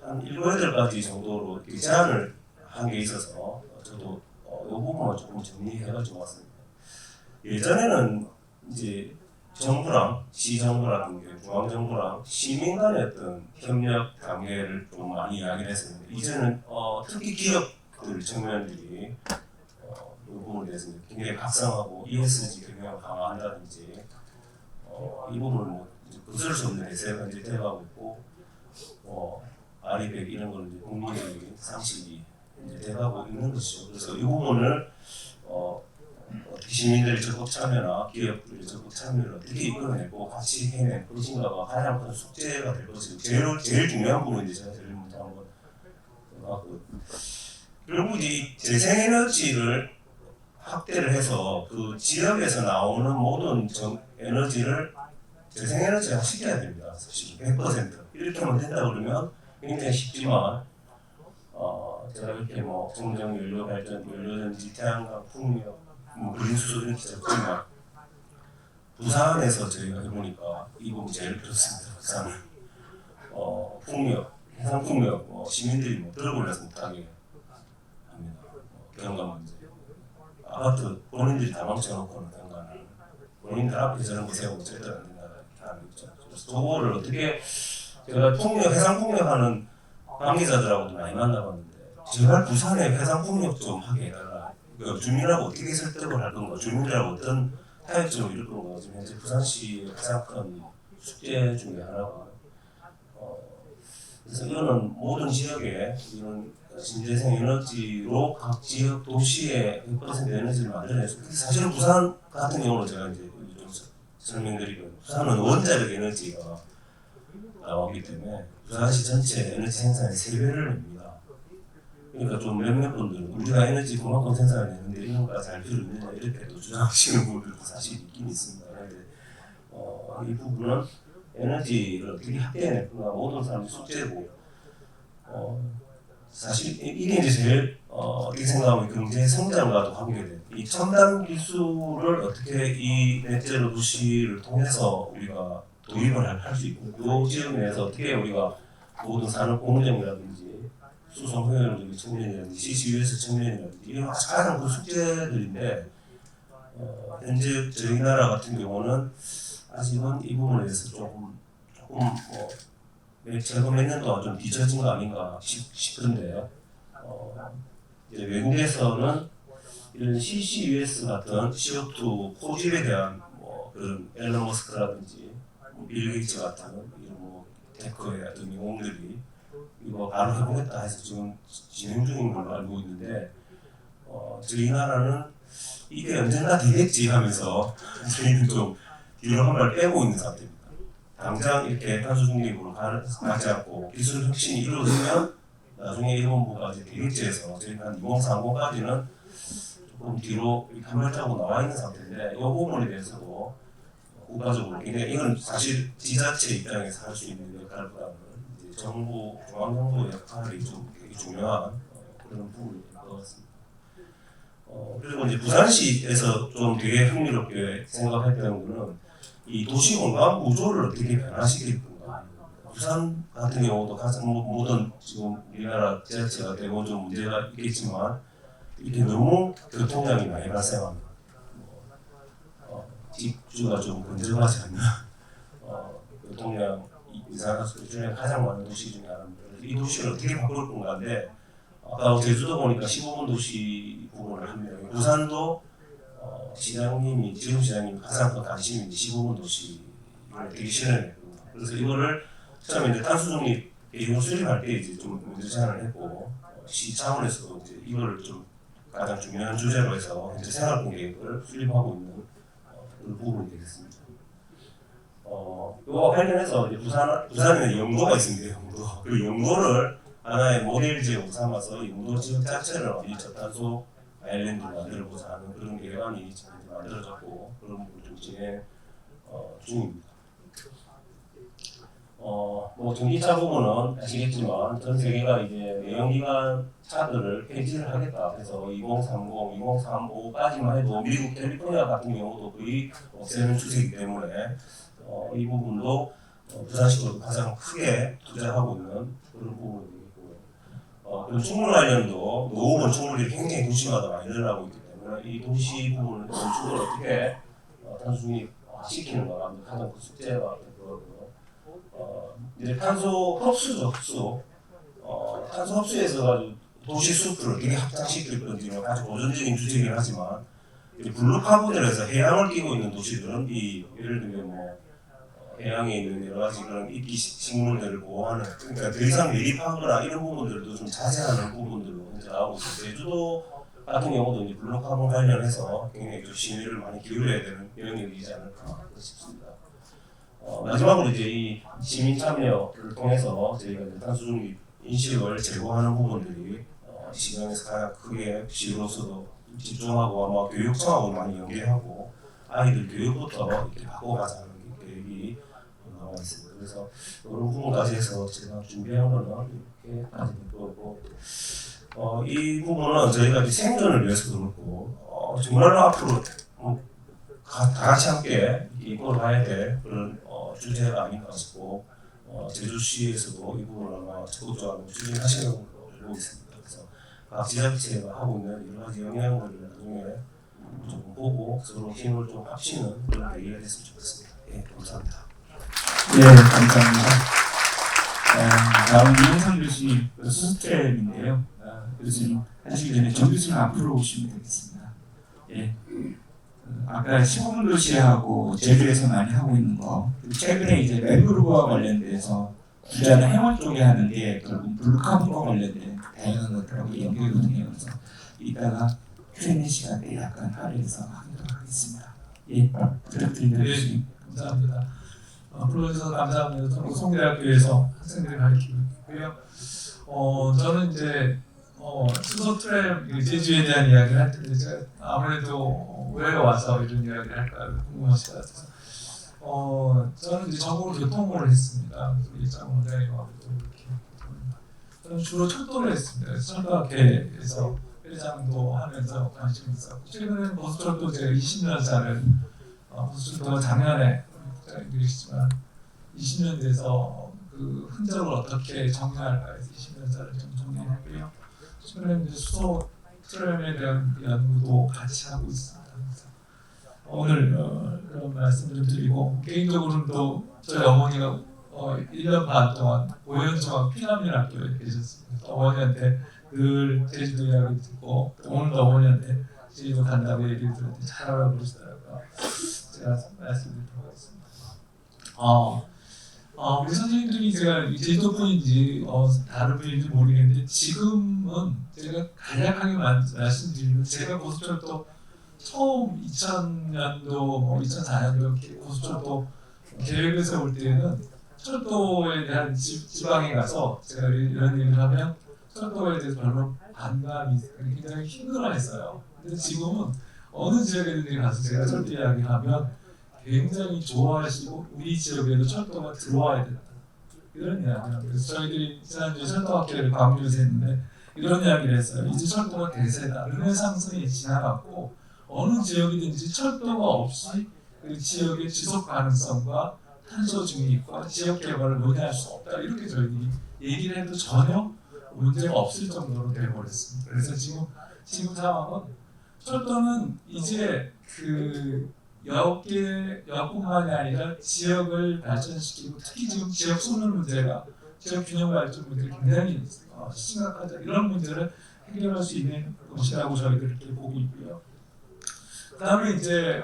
한 7, 8가지 정도로 이렇게 제안을 한 게 있어서 저도 이 부분만 조금 정리해가지고 왔습니다. 예전에는 이제 정부랑 시정부라든지 중앙정부랑 시민 간의 어떤 협력 관계를 좀 많이 이야기를 했었는데, 이제는 특히 기업들 측면들이 이 부분에 대해서 굉장히 각성하고 ESG 경영을 강화한다든지 이 부분을 뭐 부설 수 없는 대세가 이제 되어가고 있고, 아리백 이런 거는 이제 국민적인 상식이 이제 돼가고 있는 것이죠. 그래서 이 부분을 어떻게 시민들의 적극 참여나 기업들의 적극 참여를 어떻게 이끌어내고 같이 해낼 것인가가 가장 큰 숙제가 될 것이고, 제일 중요한 부분이 제가 제일 먼저 한번 생각하고, 결국 이 재생에너지를 확대를 해서 그 지역에서 나오는 모든 에너지를 재생에너지화 시켜야 됩니다. 사실 100% 이렇게만 된다 그러면 굉장히 쉽지만 제가 이렇게 뭐 정정 연료 발전, 연료전지, 태양광, 풍력, 그린수소 이렇게 적지만 부산에서 저희가 해보니까 이 부분 제일 그렇습니다. 부산은 풍력, 해상 풍력, 시민들이 들어올려서 못하게 합니다. 경관 문제, 아파트 본인들이 다 망쳐놓고는 경관을 본인들 앞에 저런 거 세우고 절대로 안 된다 이렇게 하는 거죠. 그래서 저거를 어떻게, 제가 풍력, 해상 풍력하는 관계자들하고도 많이 만나봤는데, 제발 부산에 해상 풍력 좀 하게 해달라. 주민하고 어떻게 설득을 할 건가, 주민들하고 어떤 타협점을 이룰 건가, 지금 현재 부산시의 가장 큰 숙제 중에 하나고, 그래서 이거는 모든 지역에 이런 신재생 에너지로 각 지역 도시에 100% 에너지를 만들어내서, 사실은 부산 같은 경우는 제가 이제 좀 설명드리면, 부산은 원자력 에너지가 나오기 때문에 부산시 전체 에너지 생산의 3배를 냅니다. 그러니까 좀 몇몇 분들은 우리가 에너지 그만큼 생산을 내는데 이런 거가 잘 필요 있느냐 이렇게 또 주장하시는 분들도 사실 있긴 있습니다. 그런데 이 부분은 에너지를 어떻게 확대해낼 건가 모든 사람의 숙제고, 사실 이게 이제 제일 어떻게 생각하면 경제 성장과도 관계된 이 첨단 기술을 어떻게 이 넷제로 도시를 통해서 우리가 도입을 할 수 있고, 이 지역 내에서 어떻게 우리가 모든 산업 공정이라든지 수송 효율적인 측면이라든지 CCUS 측면이라든지 이런 가장 그 숙제들인데, 현재 저희 나라 같은 경우는 아직은 이 부분에 대해서 조금 최근 몇 년 동안 좀 뒤처진 거 아닌가 싶은데, 이제 외국에서는 이런 CCUS 같은 CO2 포집에 대한 그런 앨런 머스크라든지 빌 게이츠 같은 이런 테크의 어떤 영웅들이 이거 바로 해보겠다 해서 지금 진행 중인 걸로 알고 있는데, 저희 나라는 이게 언젠가 되겠지 하면서 저희는 좀 뒤로 한 발 빼고 있는 상태입니다. 당장 이렇게 탄소 중립으로 가지 않고 기술 혁신이 이루어지면 나중에 일본부가 이제 되겠지 해서 저희가 한 2030까지는 조금 뒤로 한 발자국 나와 있는 상태인데, 이 부분에 대해서도 국가적으로 굉장히, 이건 사실 지자체 입장에서 할 수 있는 역할보다는 이제 정부, 중앙정부의 역할이 좀 되게 중요한 그런 부분인 것 같습니다. 그리고 이제 부산시에서 좀 되게 흥미롭게 생각했던 거는 이 도시 공간 구조를 어떻게 변화시킬 건가. 부산 같은 경우도 가장 모든 지금 우리나라 지자체가 대부분 문제가 있겠지만 이게 너무 교통량이 많이 발생합니다. 집주가 좀 건조하지 않나. 교통량, 이산화탄소 중에 가장 많은 도시 중에 하나입니다. 이 도시를 어떻게 바꿀 건가인데, 아까 제주도 보니까 15분 도시 부분을 합니다. 부산도 시장님이, 지금 시장님이 가장 큰 관심이 15분 도시를 되게 실현했거든요. 그래서 이거를 처음에 이제 탄소중립 계획을 수립할 때 이제 좀 문제 제안을 했고, 시 차원에서도 이제 이거를 좀 가장 중요한 주제로 해서 현재 생활공 계획을 수립하고 있는 그런 부분이 되겠습니다. 이거 관련해서 이제 부산에 영도가 있습니다. 영도. 그 영도를 하나의 모델 지역으로 삼아서 영도 지역 자체를 이 저탄소 아일랜드로 만들어보자 하는 그런 계획안이 지금 만들어졌고, 그런 부분을 좀 진행 중입니다. 뭐 전기차 부분은 아시겠지만 전 세계가 이제 내연기관 차들을 폐지를 하겠다. 그래서 2030, 2035까지만 해도 미국 캘리포니아 같은 경우도 거의 없애는 추세이기 때문에 이 부분도 부산시도 가장 크게 투자하고 있는 그런 부분이 되겠고요. 그리고 충물 관련도 노후 건축물이 굉장히 도시마다 많이 늘어나고 있기 때문에 이 도시 부분을 건축을 어떻게 탄소 중립 시키는가 가장 큰 숙제가 될 거고요. 이제 탄소 흡수죠, 흡수. 탄소 흡수에서 아주 도시 숲을 되게 확장시킬 건지는 아주 고전적인 주제이긴 하지만 블루카본을 해서 해양을 끼고 있는 도시들은 예를 들면 뭐 해양에 있는 여러 가지 그런 이끼 식물들을 보호하는 그러니까 더 이상 매립하거나 이런 부분들도 좀 자제하는 부분들로 이제 나오고 있어요. 제주도 같은 경우도 이제 블루카본 관련해서 굉장히 좀 심의를 많이 기울여야 되는 영역이지 않을까 싶습니다. 마지막으로 이제 이 시민 참여를 통해서 저희가 이제 탄소 중립 인식을 제고하는 부분들이 시장에서 가장 크게 시로서도 집중하고 아마 교육청하고 많이 연계하고 아이들 교육부터 이렇게 바꿔가자는 계획이 나와 있습니다. 그래서 그런 부분까지 해서 제가 준비한 거는 이렇게까지 될 거고 이 부분은 저희가 이제 생존을 위해서도 그렇고 정말로 앞으로 다 같이 함께 이끌어 가야 될 그런 주제가 아닌가 싶고 제주시에서도 이 부분을 아마 적극적으로 추진하시려고 알고 있습니다. 그래서 각 지자체가 하고 있는 여러 가지 영향들을 나중에 좀 보고 서로 힘을 좀 합치는 그런 계기가 됐으면 좋겠습니다. 예, 감사합니다. 예, 감사합니다. 다음 이현상 교수님 수습템인데요. 교수님 하시기 전에 정 교수님 앞으로 오시면 되겠습니다. 예. 아까 시범 도시하고 제주에서 많이 하고 있는 거 최근에 이제 맹그로브와 관련돼서 부자는 해원 쪽에 하는 게 결국 블루카본과 관련된 다양한 것들하고 연결되거든요. 그래서 이따가 Q&A 시간에 약간 할애해서 하도록 하겠습니다. 예, 부탁드립니다. 네, 감사합니다. 불러주셔서 감사합니다. 저는 송대학교에서 학생들을 가르치고 있고요. 저는 이제 수소 트램 제주에 대한 이야기를 할 텐데 제가 아무래도 왜 와서 이런 이야기를 할까 궁금하실 것 같아서 저는 이제 전공을 교통공을 했습니다. 그래서 일장 원장님하고 또 이렇게 저는 주로 철도를 했습니다. 그래서 철도학회에서 회장도 하면서 관심이 있었고 최근에는 보수철도 제가 20년차를 보수철도가 작년에 국장님들이시지만 20년 돼서 그 흔적을 어떻게 정리할까 해서 20년차를 좀 정리했고요. 최근에 이제 수소 트램에 대한 연구도 같이 하고 있습니다. 그래서 오늘 그런 말씀을 좀 드리고 개인적으로는 또 저희 어머니가 1년 반 동안 오연중학 피난민학교에 계셨습니다. 어머니한테 늘 제주도 이야기 듣고 오늘도 어머니한테 제주도 간다고 얘기를 들었는데 잘 알아보시더라고요. 제가 말씀드리도록 하겠습니다. 우리 선생님들이 제가 제주도분인지 다른 분인지 모르겠는데 지금은 제가 간략하게 말씀드리면 제가 고속철도 처음 2000년도 2004년도 이렇게 고속철도 계획을 세울 때는 철도에 대한 지방에 가서 제가 이런 얘기를 하면 철도에 대해서 별로 반감이 굉장히 힘들어했어요. 근데 지금은 어느 지역에든지 가서 제가 철도 이야기하면 굉장히 좋아하시고 우리 지역에도 철도가 들어와야 된다. 이런 이야기를 그래서 저희들이 지난주에 철도학회를 광주에서 했는데 이런 이야기를 했어요. 이제 철도가 대세다. 르네상스에 지나갔고 어느 지역이든지 철도가 없이 그 지역의 지속 가능성과 탄소 중립과 지역 개발을 논의할 수 없다. 이렇게 저희들이 얘기를 해도 전혀 문제가 없을 정도로 되어버렸습니다. 그래서 지금 상황은 철도는 이제 그 역뿐만이 아니라 지역을 발전시키고 특히 지금 지역 소멸 문제가 지역 균형 발전 문제가 굉장히 심각하다. 이런 문제를 해결할 수 있는 것이라고 저희들 이렇게 보고 있고요. 그다음에 이제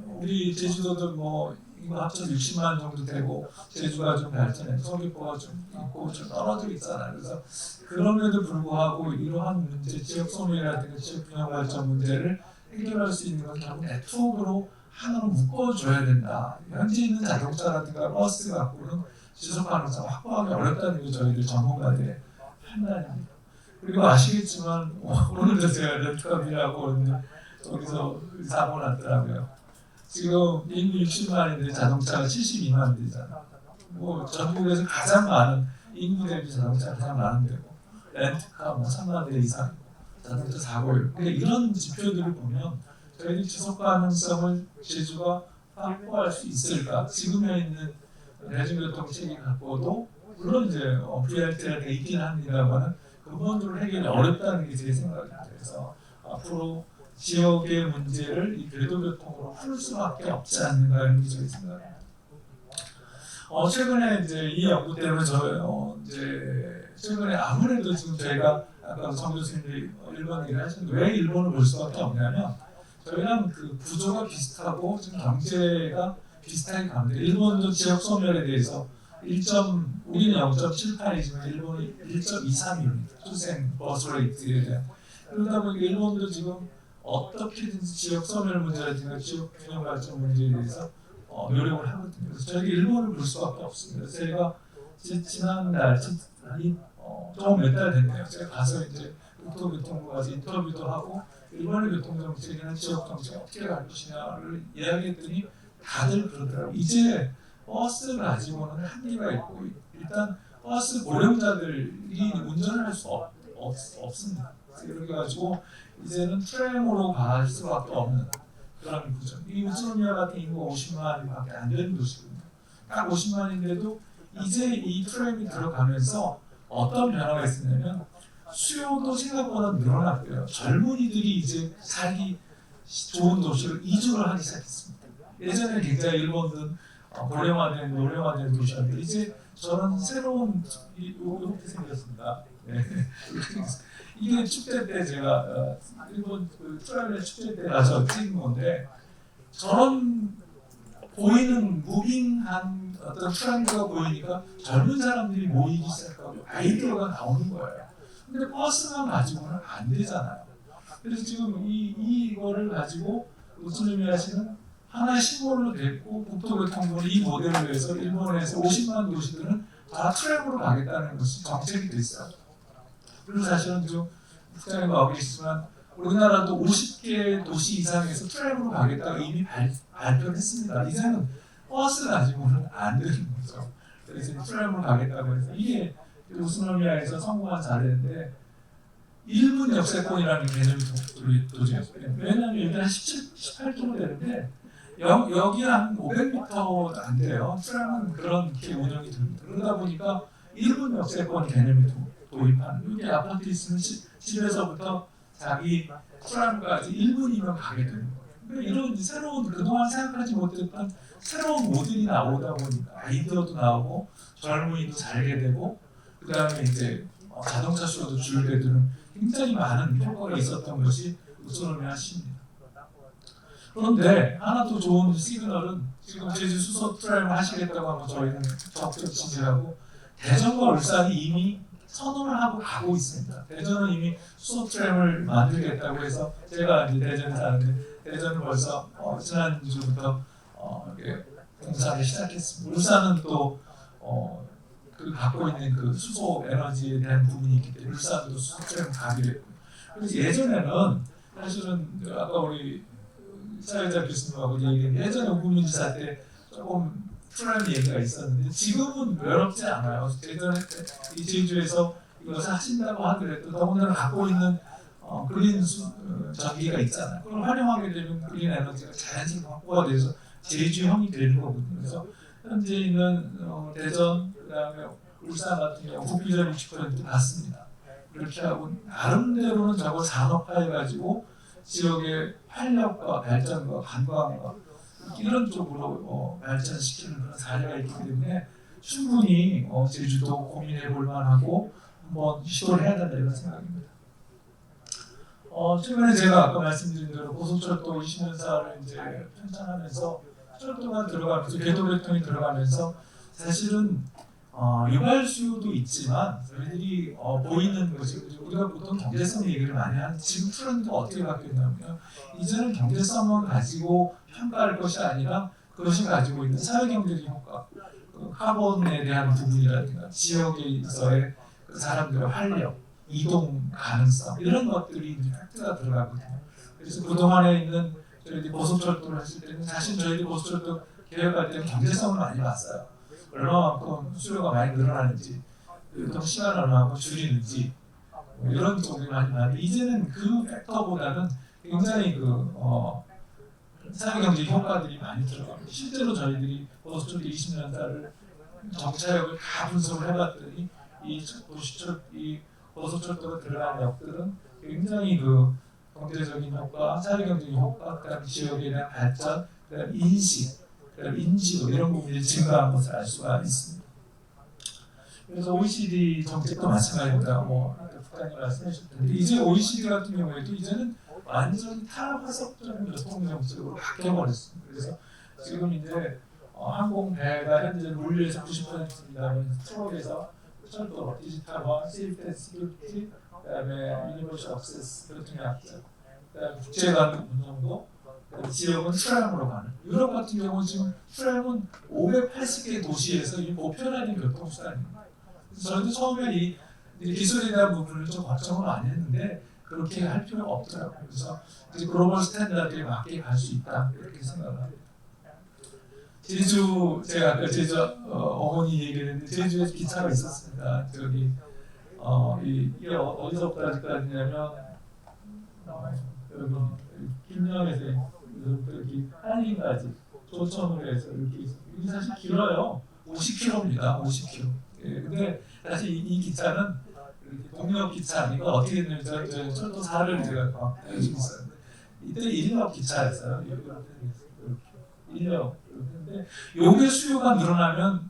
우리 제주도도 뭐 이거 합쳐서 60만 정도 되고 제주가 좀 발전해 서귀포가 좀 있고 좀 떨어져 있잖아요. 그래서 그럼에도 불구하고 이러한 문제, 지역 소멸이라든가 지역 균형 발전 문제를 해결할 수 있는 건 결국 네트워크로 하나로 묶어줘야 된다. 현재 있는 자동차라든가 버스 갖고는 지속 가능성 확보하기 어렵다는 게 저희들 전문가들의 판단입니다. 그리고 아시겠지만 오늘도 제가 렌트카비라고 했는데 거기서 사고 났더라고요. 지금 인구 60만인데 자동차가 72만 대잖아요. 뭐 전국에서 가장 많은 인구 대비 자동차 가장 많은 데고 렌트카 뭐 3만 대 이상이고 자동차 사고율. 그러니까 이런 지표들을 보면 저희들이 지속 가능성을 제주가 확보할 수 있을까? 지금에 있는 대중교통 체계 갖고도 물론 이제 VRT가 돼 있긴 합니다만은 근본적으로 해결이 어렵다는 게 제 생각입니다. 그래서 앞으로 지역의 문제를 이 궤도교통으로 풀 수밖에 없지 않는가 하는 게 저희 생각입니다. 최근에 이제 이 연구 때문에 이제 최근에 아무래도 지금 저희가 아까 정 교수님들이 일본 얘기를 하셨는데 왜 일본을 볼 수밖에 없냐면 저희랑 그 구조가 비슷하고 지금 경제가 비슷하게 갑니다. 일본도 지역 소멸에 대해서 우리는 0.78이지만 일본이 1.23입니다. 출생 버스레이트에 대한. 그러다 보니까 일본도 지금 어떻게든지 지역 소멸 문제라든가 지역 균형 발전 문제에 대해서 노력을 하거든요. 그래서 저희가 일본을 볼 수밖에 없습니다. 저희가 지난달 조금 몇 달 됐네요. 제가 가서 이제 국토교통부 가서 인터뷰도 하고 일본의 교통정책이나 지역정책 어떻게 갈 것이냐를 이야기했더니 다들 그러더라고요. 이제 버스 가지고는 한계가 있고 일단 버스 고령자들이 운전을 할 수 없습니다. 그래가지고 이제는 트램으로 갈 수밖에 없는 그런 구조. 이 우스노미야 같은 인구 50만밖에 안 되는 도시거든요. 딱 50만인데도 이제 이 트램이 들어가면서 어떤 변화가 있었냐면 수요도 생각보다 늘어났고요. 젊은이들이 이제 살기 좋은 도시로 이주를 하기 시작했습니다. 예전에 굉장히 일본은 고령화된 노령화된 도시였는데 이제 저는 새로운 이렇게 생겼습니다. 네. 이게 축제 때 제가 일본 그 트라벨 축제 때 가서 찍은 건데 저런 보이는 무빙한 어떤 트렌드가 보이니까 젊은 사람들이 모이기 시작하고 아이디어가 나오는 거예요. 근데 버스만 가지고는 안 되잖아요. 그래서 지금 이거를 가지고 우스노미야 씨는 하나의 시골로 됐고 국토교통부는 이 모델을 위해서 일본에서 50만 도시들은 다 트램으로 가겠다는 것이 정책이 됐어요. 그리고 사실은 지금 국장님 나오고 계시지만 우리나라도 50개 도시 이상에서 트램으로 가겠다고 이미 발표를 했습니다. 이제는 버스 가지고는 안 되는 거죠. 그래서 트램으로 가겠다고 해서 이게 우스노미야에서 성공한 사례인데 1분 역세권이라는 개념이 도지했어요. 왜냐하면 여기 한 18km 되는데 여기 한 500m 안 돼요. 트램은 그렇게 운영이 됩니다. 그러다 보니까 1분 역세권 개념이 도입하는 여기 아파트 있으면 집에서부터 자기 트램까지 1분이면 가게 되는 거예요. 그러니까 이런 새로운 그동안 생각하지 못했던 새로운 모델이 나오다 보니까 아이디어도 나오고 젊은이도 살게 되고 그 다음에 이제 자동차 수요도 줄게 되는 굉장히 많은 효과가 있었던 것이 우스노미야 시입니다. 그런데 하나 더 좋은 시그널은 지금 제주 수소 트램을 하시겠다고 하면 저희는 적극 지지하고 대전과 울산이 이미 선언을 하고 가고 있습니다. 대전은 이미 수소 트램을 만들겠다고 해서 제가 이제 대전에 사는데 대전은 벌써 지난주부터 이렇게 공사를 시작했습니다. 울산은 또 그 갖고 있는 그 수소 에너지에 대한 부분이 있기 때문에 울산도 수소 트램 가기로 했고요. 그래서 예전에는 사실은 아까 우리 사회자 교수님하고 얘기했는데 예전에 우구민지사 때 조금 트램 얘기가 있었는데 지금은 외롭지 않아요. 예전에 이 제주에서 이것을 하신다고 하더라도 더군다나 갖고 있는 그린 전기가 있잖아요. 그걸 활용하게 되면 그린 에너지가 자연스럽게 확보가 돼서 제주형이 되는 거거든요. 그래서 현재 있는 대전, 그다음에 울산 같은 경우 국비전 60% 받습니다. 그렇게 하고 나름대로는 저걸 산업화해가지고 지역의 활력과 발전과 관광과 이런 쪽으로 발전시키는 그런 사례가 있기 때문에 충분히 제주도 고민해 볼 만하고 한번 시도를 해야 된다 이런 생각입니다. 최근에 제가 아까 말씀드린 대로 고속철도 20년사를 이제 편찬하면서 철도가 들어가면서 궤도교통이 들어가면서 사실은 유발 수요도 있지만 저희들이 보이는 것이 우리가 보통 경제성 얘기를 많이 하는데 지금 트렌드가 어떻게 바뀌었냐면 이제는 경제성만 가지고 평가할 것이 아니라 그것이 가지고 있는 사회경제적 효과, 카본에 대한 부분이라든가 지역에서의 그 사람들의 활력, 이동 가능성 이런 것들이 이제 팩트가 들어가거든요. 그래서 그동안에 있는 저희들이 고속철도를 했을 때는 사실 저희들이 고속철도 계획할 때는 경제성을 많이 봤어요. 얼마만큼 수요가 많이 늘어나는지, 유통 시간을 얼마만큼 줄이는지 이런 쪽이 많이 나는데 이제는 그 팩터보다는 굉장히 사회경제 효과들이 많이 들어갑니다. 실제로 저희들이 버섯철도 20년사를 정차역을 다 분석을 해봤더니 이 버섯철도가 들어간 역들은 굉장히 경제적인 효과, 사회경제적인 효과, 그다음 지역에 대한 발전, 그다음 인식, 그다음 인지도 이런 부분이 증가한 것을 알 수가 있습니다. 그래서 OECD 정책도 마찬가지입니다. 국장님 말씀해 주셨는데 이제 OECD 같은 경우에도 이제는 완전히 탈화석적인 교통 정책으로 바뀌어버렸습니다. 그래서 지금 이제 항공배가 현재 물류에서 90%입니다만 트럭에서 철도, 디지털화, 세이프티, 시큐리티, 그다음에 유니버셜 액세스, 교통의 약자, 그다음에 국제관 운영도, 지역은 트램으로 가는. 유럽 같은 경우는 지금 트램은 580개 도시에서 이 보편화된 교통수단입니다. 그래서 저희도 처음에 이 기술에 대한 부분을 좀 걱정을 많이 했는데 그렇게 할 필요가 없더라고요. 그래서 이제 글로벌 스탠다드에 맞게 갈 수 있다 이렇게 생각을 합니다. 제주 제가 아까 제주 어머니 얘기했는데 제주에 기차가 있었습니다. 이게 어디서부터 어디까지냐면 여기 김영에서 여기 한림까지 조천으로 해서 이렇게 있습니다. 이게 사실 길어요. 50km입니다. 50km. 예, 근데 사실 이 기차는 동력 기차 아니고 어떻게 되냐면 저 철도 4를 제가 가지고 있었는데 이때 1력 기차였어요. 1력. 근데 요게 수요가 늘어나면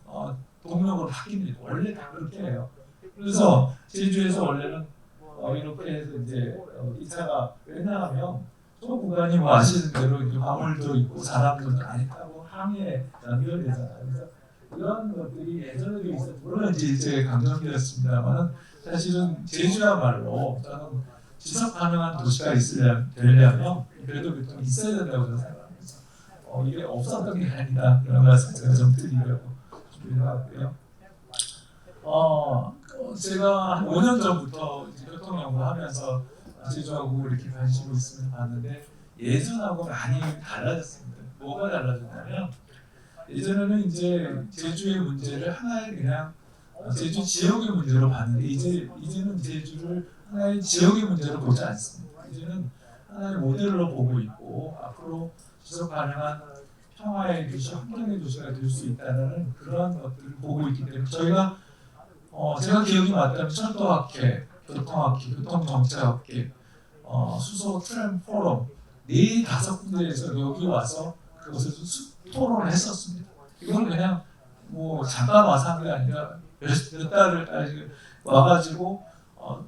동력으로 바뀝니다. 원래 다 그렇게 해요. 그래서 제주에서 원래는 이렇게 해서 이제 기차가 왜냐하면 저 구간이 아시는 대로 이제 화물도 있고 사람들도 많이 타고 항해에 연결되잖아요. 그래서 이런 것들이 예전에도 있었고 물론 이제 강정기였습니다만 사실은 제주야말로 저는 지속 가능한 도시가 되려면 그래도 교통이 있어야 된다고 저는 생각합니다. 이게 없었던 게 아니다 그런 말씀 제가 좀 드리려고 준비를 하고요. 제가 한 5년 전부터 교통 연구하면서 제주하고 이렇게 관심이 있으면 봤는데 예전하고 많이 달라졌습니다. 뭐가 달라졌냐면 예전에는 이제 제주의 문제를 하나의 그냥 제주 지역의 문제로 봤는데 이제는 제주를 하나의 지역의 문제로 보지 않습니다. 이제는 하나의 모델로 보고 있고 앞으로 지속 가능한 평화의 도시, 환경의 도시가 될 수 있다는 그런 것들을 보고 있기 때문에 저희가 제가 기억이 맞다면 철도학회, 교통학회, 교통정책학회, 수소 트램 포럼 4-5군데에서 여기 와서 그것을 토론을 했었습니다. 이건 그냥 잠깐 와서 한 게 아니라 몇 달을 와가지고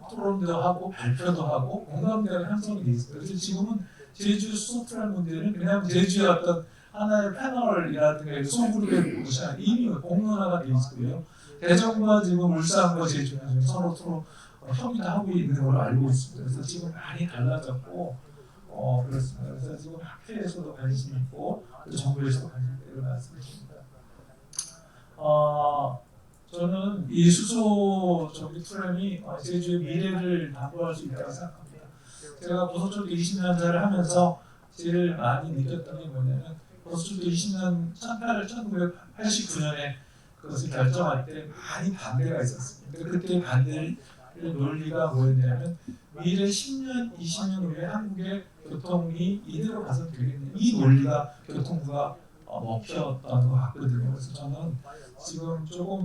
토론도 하고 발표도 하고 공감대가 형성이 돼 있어요. 그래서 지금은 제주 수소 트램 문제는 그냥 제주의 어떤 하나의 패널이라든가 소그룹의 곳이 아니라 이미 공론화가 돼 있고요. 대전과 지금 울산과 제주는 서로 협의하고 있는 걸로 알고 있습니다. 그래서 지금 많이 달라졌고 그렇습니다. 그래서 지금 학회에서도 관심이 있고 정부에서도 관심이 있고 이런 말씀이십니다. 저는 이 수소 전기 트램이 제주의 미래를 담보할 수 있다고 생각합니다. 제가 버섯철도 20년차를 하면서 제일 많이 느꼈던 게 뭐냐면 버섯철도 1989년에 그것을 결정할 때 많이 반대가 있었습니다. 그때 반대 논리가 뭐였냐면 미래 10년, 20년 후에 한국의 교통이 이대로 가서 되겠냐. 이 논리가 교통부가 먹혔던 것 같거든요. 그래서 저는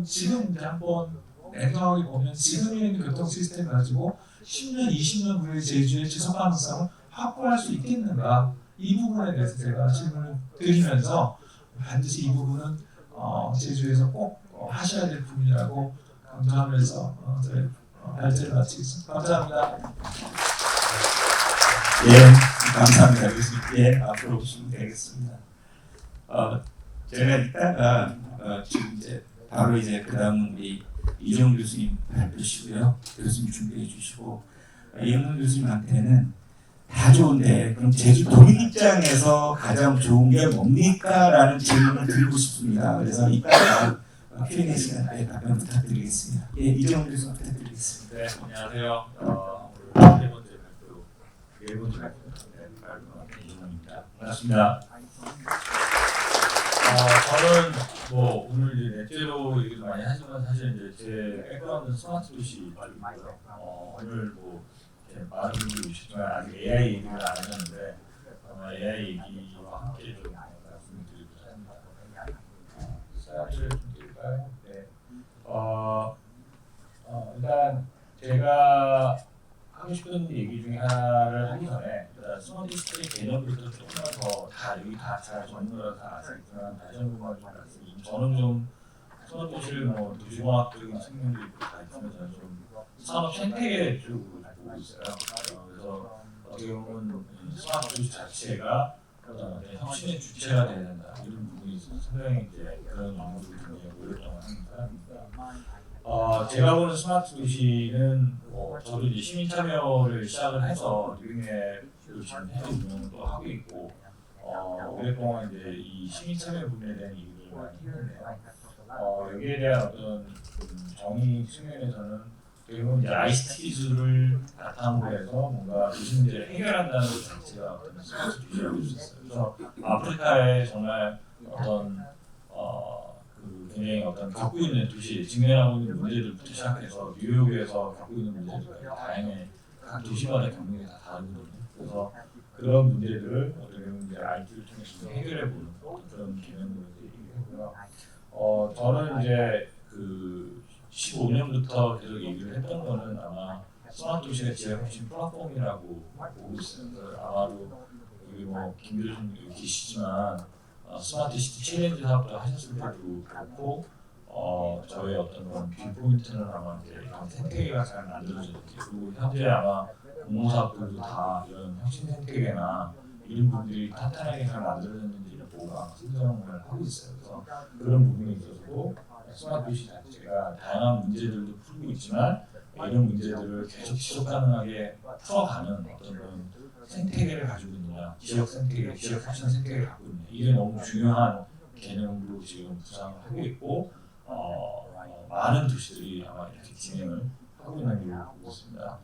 지금 한번 냉정하게 보면 지금에 있는 교통 시스템 가지고 10년, 20년 후에 제주의 지속 가능성을 확보할 수 있겠는가. 이 부분에 대해서 제가 질문을 드리면서 반드시 이 부분은 제주에서 꼭 하셔야 될 부분이라고 강조하면서 저희 발제를 마치겠습니다. 감사합니다. 예, 감사합니다. 교수님. 예, 앞으로 오시면 되겠습니다. 제가 이따가 지금 이제 바로 그 다음은 우리 이정 교수님 발표시고요. 교수님 준비해 주시고 이영훈 교수님한테는 다 좋은데 그럼 제주 도민 입장에서 가장 좋은 게 뭡니까? 라는 질문을 드리고 싶습니다. 그래서 이따가 Q&A 시간에 답변 부탁드리겠습니다. 예, 이정 교수 부탁드리겠습니다. 네, 안녕하세요. 오늘 네 번째 발표 이정훈입니다. 반갑습니다. 저는 뭐 오늘 이제 넷째로 얘기도 많이 하지만 사실 이제 제 백그라운드는 스마트 도시 쪽이고요. 오늘 뭐 이렇게 많은 분들이 오시지만 아직 AI 얘기를 안 하셨는데 아마 AI 얘기와 함께 좀 말씀을 드리고자 합니다. 슬라이드를 좀 드릴까요? 네. 일단 제가 하고 싶은 얘기 중에 하나를 하기 전에 일단 스마트 시스템의 개념부터 조금만 더 다 여기 다 잘 전문가로 다 아시겠지만 다시 한 번만 좀 말씀드리면 저는 좀 스마트 도시를 뭐 도시공학적인 측면도 있고 다 있지만 저는 좀 산업 생태계 쪽으로 보고 있어요. 그래서 어떻게 보면 스마트 도시 자체가 어떤 혁신의 주체가 돼야 된다 이런 부분이 있어서 상당히 이제 그런 연구를 굉장히 오랫동안 하는 사람입니다. 제가 보는 스마트 도시는 저도 이제 시민 참여를 시작을 해서 리빙앱을 지금 해외 운영을 또 하고 있고 오랫동안 이제 이 시민 참여 부분에 대한 얘기를 많이 했는데요. 여기에 대한 어떤 정의 측면에서는 결국은 이제 ICT 기술을 바탕으로 해서 뭔가 도시 문제를 해결한다는 것 자체가 어떤 스마트 도시라고 할 수 있어요. 그래서 아프리카에 정말 어떤 굉장히 어떤 겪고 있는 도시, 직면하고 있는 문제들부터 시작해서 뉴욕에서 겪고 있는 문제들까지 다양해 각 도시마다 겪는 게 다 다르거든요. 그래서 그런 문제들을 어떻게 보면 이제 IT를 통해서 해결해보는 그런 개념으로 얘기를 했고요. 저는 이제 그 15년부터 계속 얘기를 했던 거는 아마 스마트 도시가 지역 혁신 플랫폼이라고 보고 있어요. 아마도 여기 뭐 김교수님 여기 계시지만 스마트 시티 챌린지 사업도 하셨을 때도 그렇고 저의 어떤 그런 뷰포인트는 아마 이제 이런 생태계가 잘 만들어졌는지 그리고 현재 아마 공모사업들도 다 이런 혁신 생태계나 이런 부분들이 탄탄하게 잘 만들어졌는지를 보고 아마 선정을 하고 있어요. 그래서 그런 부분이 있어서 스마트 도시 자체가 다양한 문제들도 풀고 있지만 이런 문제들을 계속 지속 가능하게 풀어가는 어떤 그런 생태계를 가지고 있느냐, 지역 생태계, 지역 혁신 생태계를 갖고 있느냐 이게 너무 중요한 개념으로 지금 구상을 하고 있고 많은 도시들이 아마 이렇게 진행을 하고 있는 걸로 보고 있습니다.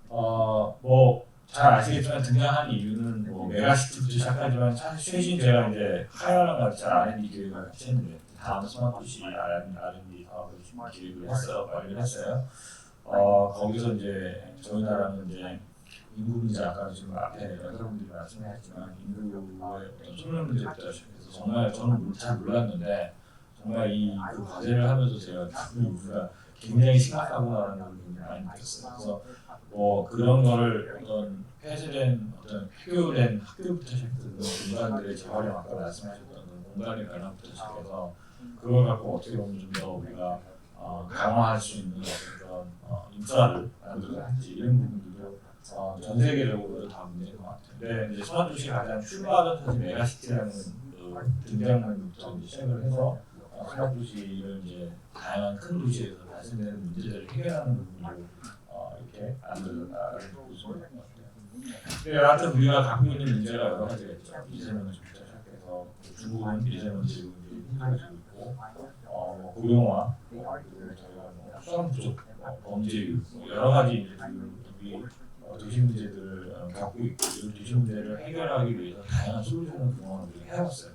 뭐 잘 아시겠지만 등장한 이유는 뭐 메가시티부터 시작하지만 사실 최신 제가 이제 하야랑 같이 R&D 기획을 같이 했는데 다음 스마트 도시 R&D 사업을 기획을 했어요, 완료를 했어요. 거기서 이제 저희 나라는 이제 인구 문제 아까 지금 앞에 여러분들이 말씀하셨지만 인구의 어떤 소멸 문제부터 시작해서 정말 저는 잘 몰랐는데 정말 그 과제를 하면서 제가 우리가 굉장히 심각하구나라는 걸 굉장히 많이 느꼈어요. 그래서 뭐 그런 거를 어떤 폐쇄된 어떤 폐교된 학교부터 시작해서 공간들의 재활용 아까 말씀하셨던 그런 공간의 변화부터 시작해서 그걸 갖고 어떻게 보면 좀 더 우리가 강화할 수 있는 어떤 그런 인프라를 만들어야지 이런 부분들도 전 세계적으로 다 문제인 것 같아요. 근데 이제 스마트 도시가 가장 출발은 사실 메가시티라는 등장문부터 시작을 해서 스마트 도시를 이제 다양한 큰 도시에서 발생되는 문제들을 해결하는 부분으로 이렇게 만들어졌다라고 볼 수 있는 것 같아요. 근데 여하튼 우리가 갖고 있는 문제가 여러 가지가 있죠. 미세먼지부터 시작해서 중국은 미세먼지로 힘들어지고 있고 고령화 그리고 저희가 수산 부족 범죄율 여러 가지 이제 우리 도시 문제들을 겪고 있고 이 도시 문제를 해결하기 위해서 다양한 솔루션을 그동안 우리가 해왔어요.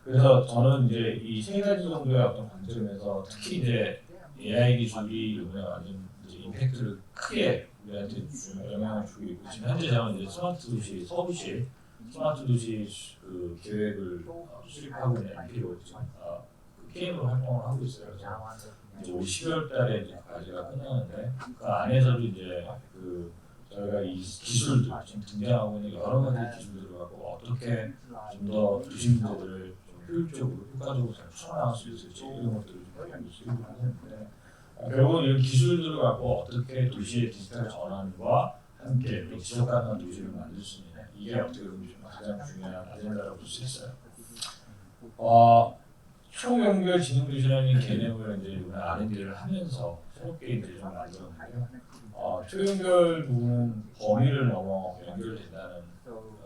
그래서 저는 이제 이 세 가지 정도의 어떤 관점에서 특히 이제 AI 기술이 이번에 완전 이제 임팩트를 크게 우리한테 영향을 주고 있고 지금 현재 저는 이제 스마트 도시 서울시 스마트 도시 그 계획을 수립하고 있는 MP로 지금 PM으로 활동을 하고 있어요. 그래서 이제 올 12월달에 이제 과제가 끝나는데 그 안에서도 이제 그 저희가 이 기술들 지금 등장하고 있는 여러 가지 기술들을 갖고 어떻게 좀 더 도시 문제들을 효율적으로, 효과적으로 잘 풀어나갈 수 있을지 이런 것들을 좀 수립을 하는데 결국은 이런 기술들을 갖고 어떻게 도시의 디지털 전환과 함께 지속 가능한 도시를 만들 수 있느냐 이게 어떻게 보면 좀 가장 중요한 아젠다라고 볼 수 있어요. 초연결 지능 도시라는 개념을 이제 이번에 R&D를 하면서 새롭게 이제 좀 만들었는데요. 초연결 부분은 범위를 넘어 연결된다는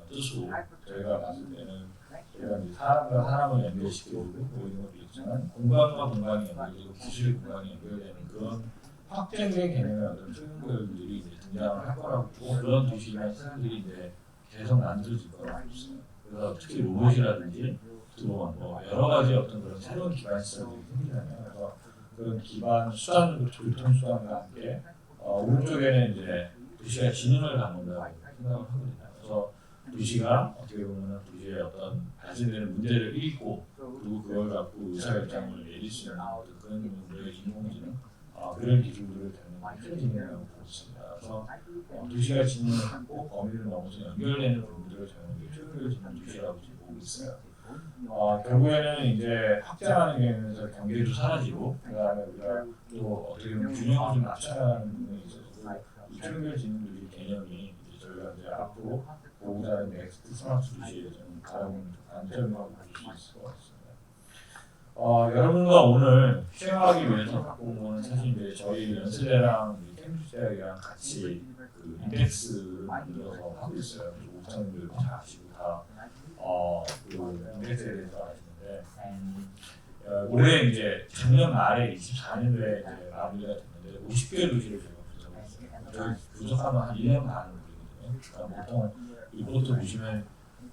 뜻으로 저희가 봤을 때는 제가 이제 사람과 사람을 연결시키고 보이는 것도 있지만 공간과 공간이 연결되고 기술의 공간이 연결되는 그런 확장된 개념의 어떤 초연결들이 이제 등장을 할 거라고 보고 그런 도시나 시설들이 이제 계속 만들어질 거라고 있어요. 그래서 특히 로봇이라든지 드론 뭐 여러 가지 어떤 그런 새로운 기반 시설들이 생기잖아요. 그래서 그런 기반 수단, 교통 수단과 함께 오른쪽에는 이제 도시가 지능을 갖는다고 생각을 하거든요. 그래서 도시가 어떻게 보면 도시의 어떤 발생되는 문제를 읽고 그리고 그걸 갖고 의사결정을 내릴 수 있는 그런 문제의 인공지능 그런 기술들을 되는 최지능이라고 보고 있습니다. 그래서 도시가 지능을 갖고 범위를 넘어서 연결되는 부분들을 저는 최근의 도시라고 지금 보고 있어요. 결국에는 이제 확장하는 경우에서 경계도 사라지고 그다음에 우리가 또 어떻게 보면 균형을 좀 맞춰나가는 부분이 있어서 이 연결지능들의 개념이 이제 저희가 이제 앞으로 보고자 하는 넥스트 스마트 도시에 좀 다른 관점이라고 볼 수 있을 것 같습니다. 여러분과 오늘 쉐어하기 위해서 갖고 온 거는 사실 이제 저희 연세대랑 캠브리지 대학이랑 같이 그 인덱스를 만들어서 하고 있어요. 우선들 다 아시고 그 인덱스에 대해서 아시는데 올해 이제 작년 말에 24년도에 이제 마무리가 됐는데 50개 도시를 제가 분석했어요. 저희 분석하면 한 1년 반 걸리거든요. 보통 리포트 보시면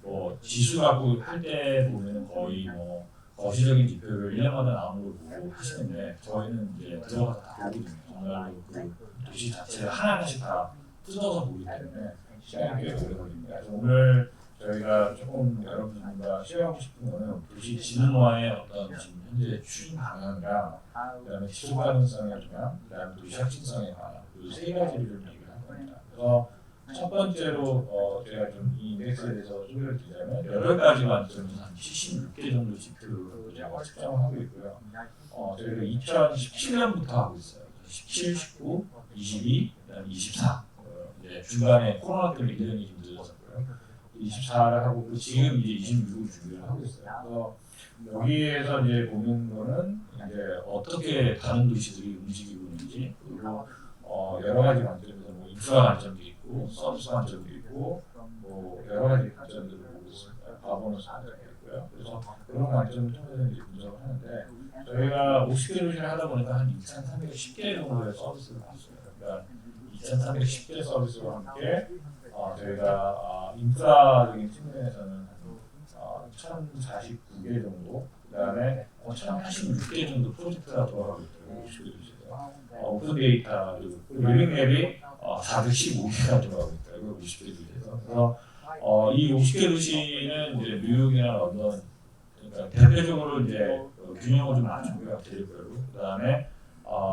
뭐 지수 갖고 할 때 보면 거의 뭐 거시적인 지표를 1년마다 나오는 걸 보고 하시는데 저희는 이제 들어가서 다 보거든요. 정말로 그 도시 자체를 하나하나씩 다 뜯어서 보기 때문에 시간이 꽤 오래 걸립니다. 그래서 오늘 저희가 조금 여러분들과 쉐어하고 싶은 거는 도시 지능화의 어떤 지금 현재 추진 방향이랑 그다음에 지속 가능성의 방향, 그다음에 도시 혁신성의 방향, 이 세 가지를 좀 얘기를 할 겁니다. 그래서 첫 번째로 제가 좀 이 인덱스에 대해서 소개를 드리자면 8가지 관점에서 한 76개 정도 지표를 제가 측정을 하고 있고요. 저희가 2017년부터 하고 있어요. 17, 19, 22, 그다음에 24. 이제 중간에 코로나 때문에 1년이 좀 늦었고요. 24를 하고 지금 이제 26을 준비를 하고 있어요. 그래서 여기에서 이제 보는 거는 이제 어떻게 다른 도시들이 움직이고 있는지 그리고 여러 가지 관점에서 뭐 인프라 관점도 있고 서비스 관점도 있고 뭐 여러 가지 관점들을 보고 있습니다. 가보너스 관점도 있고요. 그래서 그런 관점을 통해서 이제 분석을 하는데 저희가 50개 도시를 하다 보니까 한 2,310개 정도의 서비스를 봤어요. 그러니까 2,310개 서비스와 함께 저희가 인프라적인 측면에서는 1,049개 정도, 그 다음에 1,086개 정도 프로젝트가 돌아가고 있더라고요. 50개 도시에서. 오픈 데이터, 그리고 리빙랩이 415개가 돌아가고 있더라고요. 50개 도시에서. 그래서 이 50개 도시는 이제 뉴욕이나 런던, 그러니까 대표적으로 이제 균형을 좀 맞추고요. 대륙별로. 그 다음에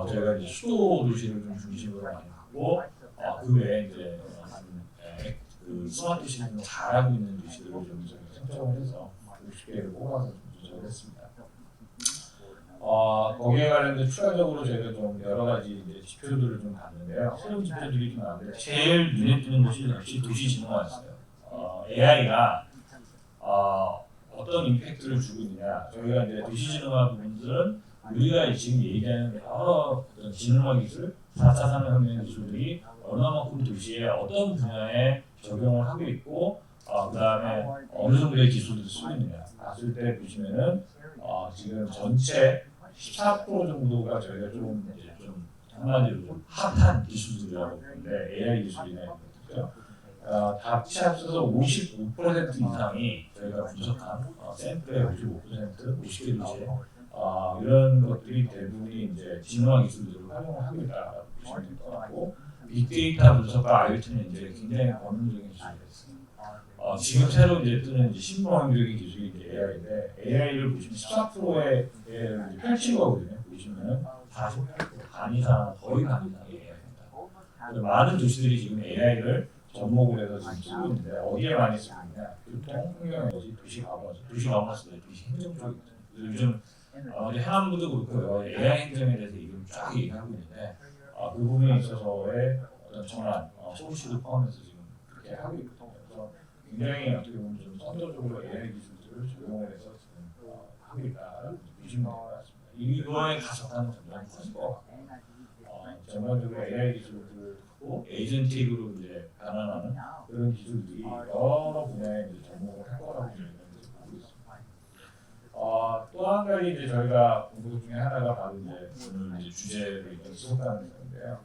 저희가 이제 수도 도시를 좀 중심으로 많이 갖고 그 외에 이제 그 스마트 시스템을 잘하고 있는 도시들을 좀 선정을 해서 50개를 뽑아서 분석을 했습니다. 거기에 관련된 추가적으로 저희가 좀 여러 가지 이제 지표들을 좀 봤는데요. 새로운 지표들이 좀 나왔는데 제일 눈에 띄는 것이 역시 도시진흥화였어요. AI가 어떤 임팩트를 주고 있느냐. 저희가 이제 도시진흥화 부분들은 우리가 지금 얘기하는 여러 어떤 진흥화 기술, 4차 산업혁명 기술들이 얼마만큼 도시에 어떤 분야에 적용을 하고 있고 그 다음에 어느 정도의 기술을 쓰고 있느냐 봤을 때 보시면은 지금 전체 14% 정도가 저희가 좀 한마디로 좀 핫한 기술들이라고 보는데 AI 기술이나 이런 것들이죠. 다 합쳐서 55% 이상이 저희가 분석한 샘플의 55%, 50개 도시에 이런 것들이 대부분이 이제 진화화 기술들을 활용을 하고 있다고 보시면 될 것 같고 빅데이터 분석과 IoT는 이제 굉장히 권능적인 기술이었어요. 지금 새로 이제 뜨는 이제 신보험적인 기술이 이제 AI인데 AI를 보시면 14%의 AI를 펼친 거거든요. 보시면은 48% 반 이상 거의 반 이상의 AI입니다. 많은 도시들이 지금 AI를 접목을 해서 지금 쓰고 있는데 어디에 많이 쓰고 있냐? 교통, 환경에너지, 도시 가버너스, 도시 행정 쪽이거든요. 요즘 해남부도 그렇고요. AI 행정에 대해서 지금 쫙 얘기하고 있는데 그 부분에 있어서의 어떤 전환, 서울시도 포함해서 지금 그렇게 하고 있거든요. 그래서 굉장히 어떻게 보면 좀 선도적으로 AI 기술들을 적용을 해서 지금 하고 있다라고 보시면 될 것 같습니다. 이거에 가속화는 점점 커질 것 같고 전반적으로 AI 기술들을 하고 에이전틱으로 이제 변환하는 그런 기술들이 여러 분야에 이제 접목을 할 거라고 저희는 보고 있습니다. 또 한 가지 이제 저희가 공부 중에 하나가 바로 이제 오늘 이제 주제로 있던 지속 가능성인데요.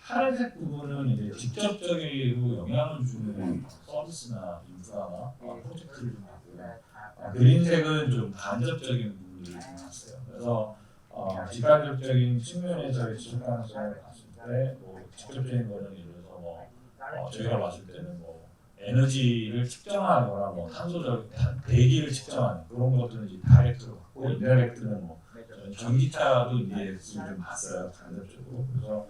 파란색 부분은 이제 직접적으로 영향을 주는 서비스나 인프라나 프로젝트를 좀 봤고요. 그린색은 좀 간접적인 부분들을 좀 봤어요. 그래서 직간접적인 측면에서의 지속 가능성을 봤을 때, 뭐 직접적인 거는 예를 들어서 저희가 봤을 때는 에너지를 측정하거나 탄소적 대기를 측정하는 그런 것들은 이제 다이렉트로 봤고, 인다이렉트는 전기차도 이제 좀 봤어요, 간접적으로. 그래서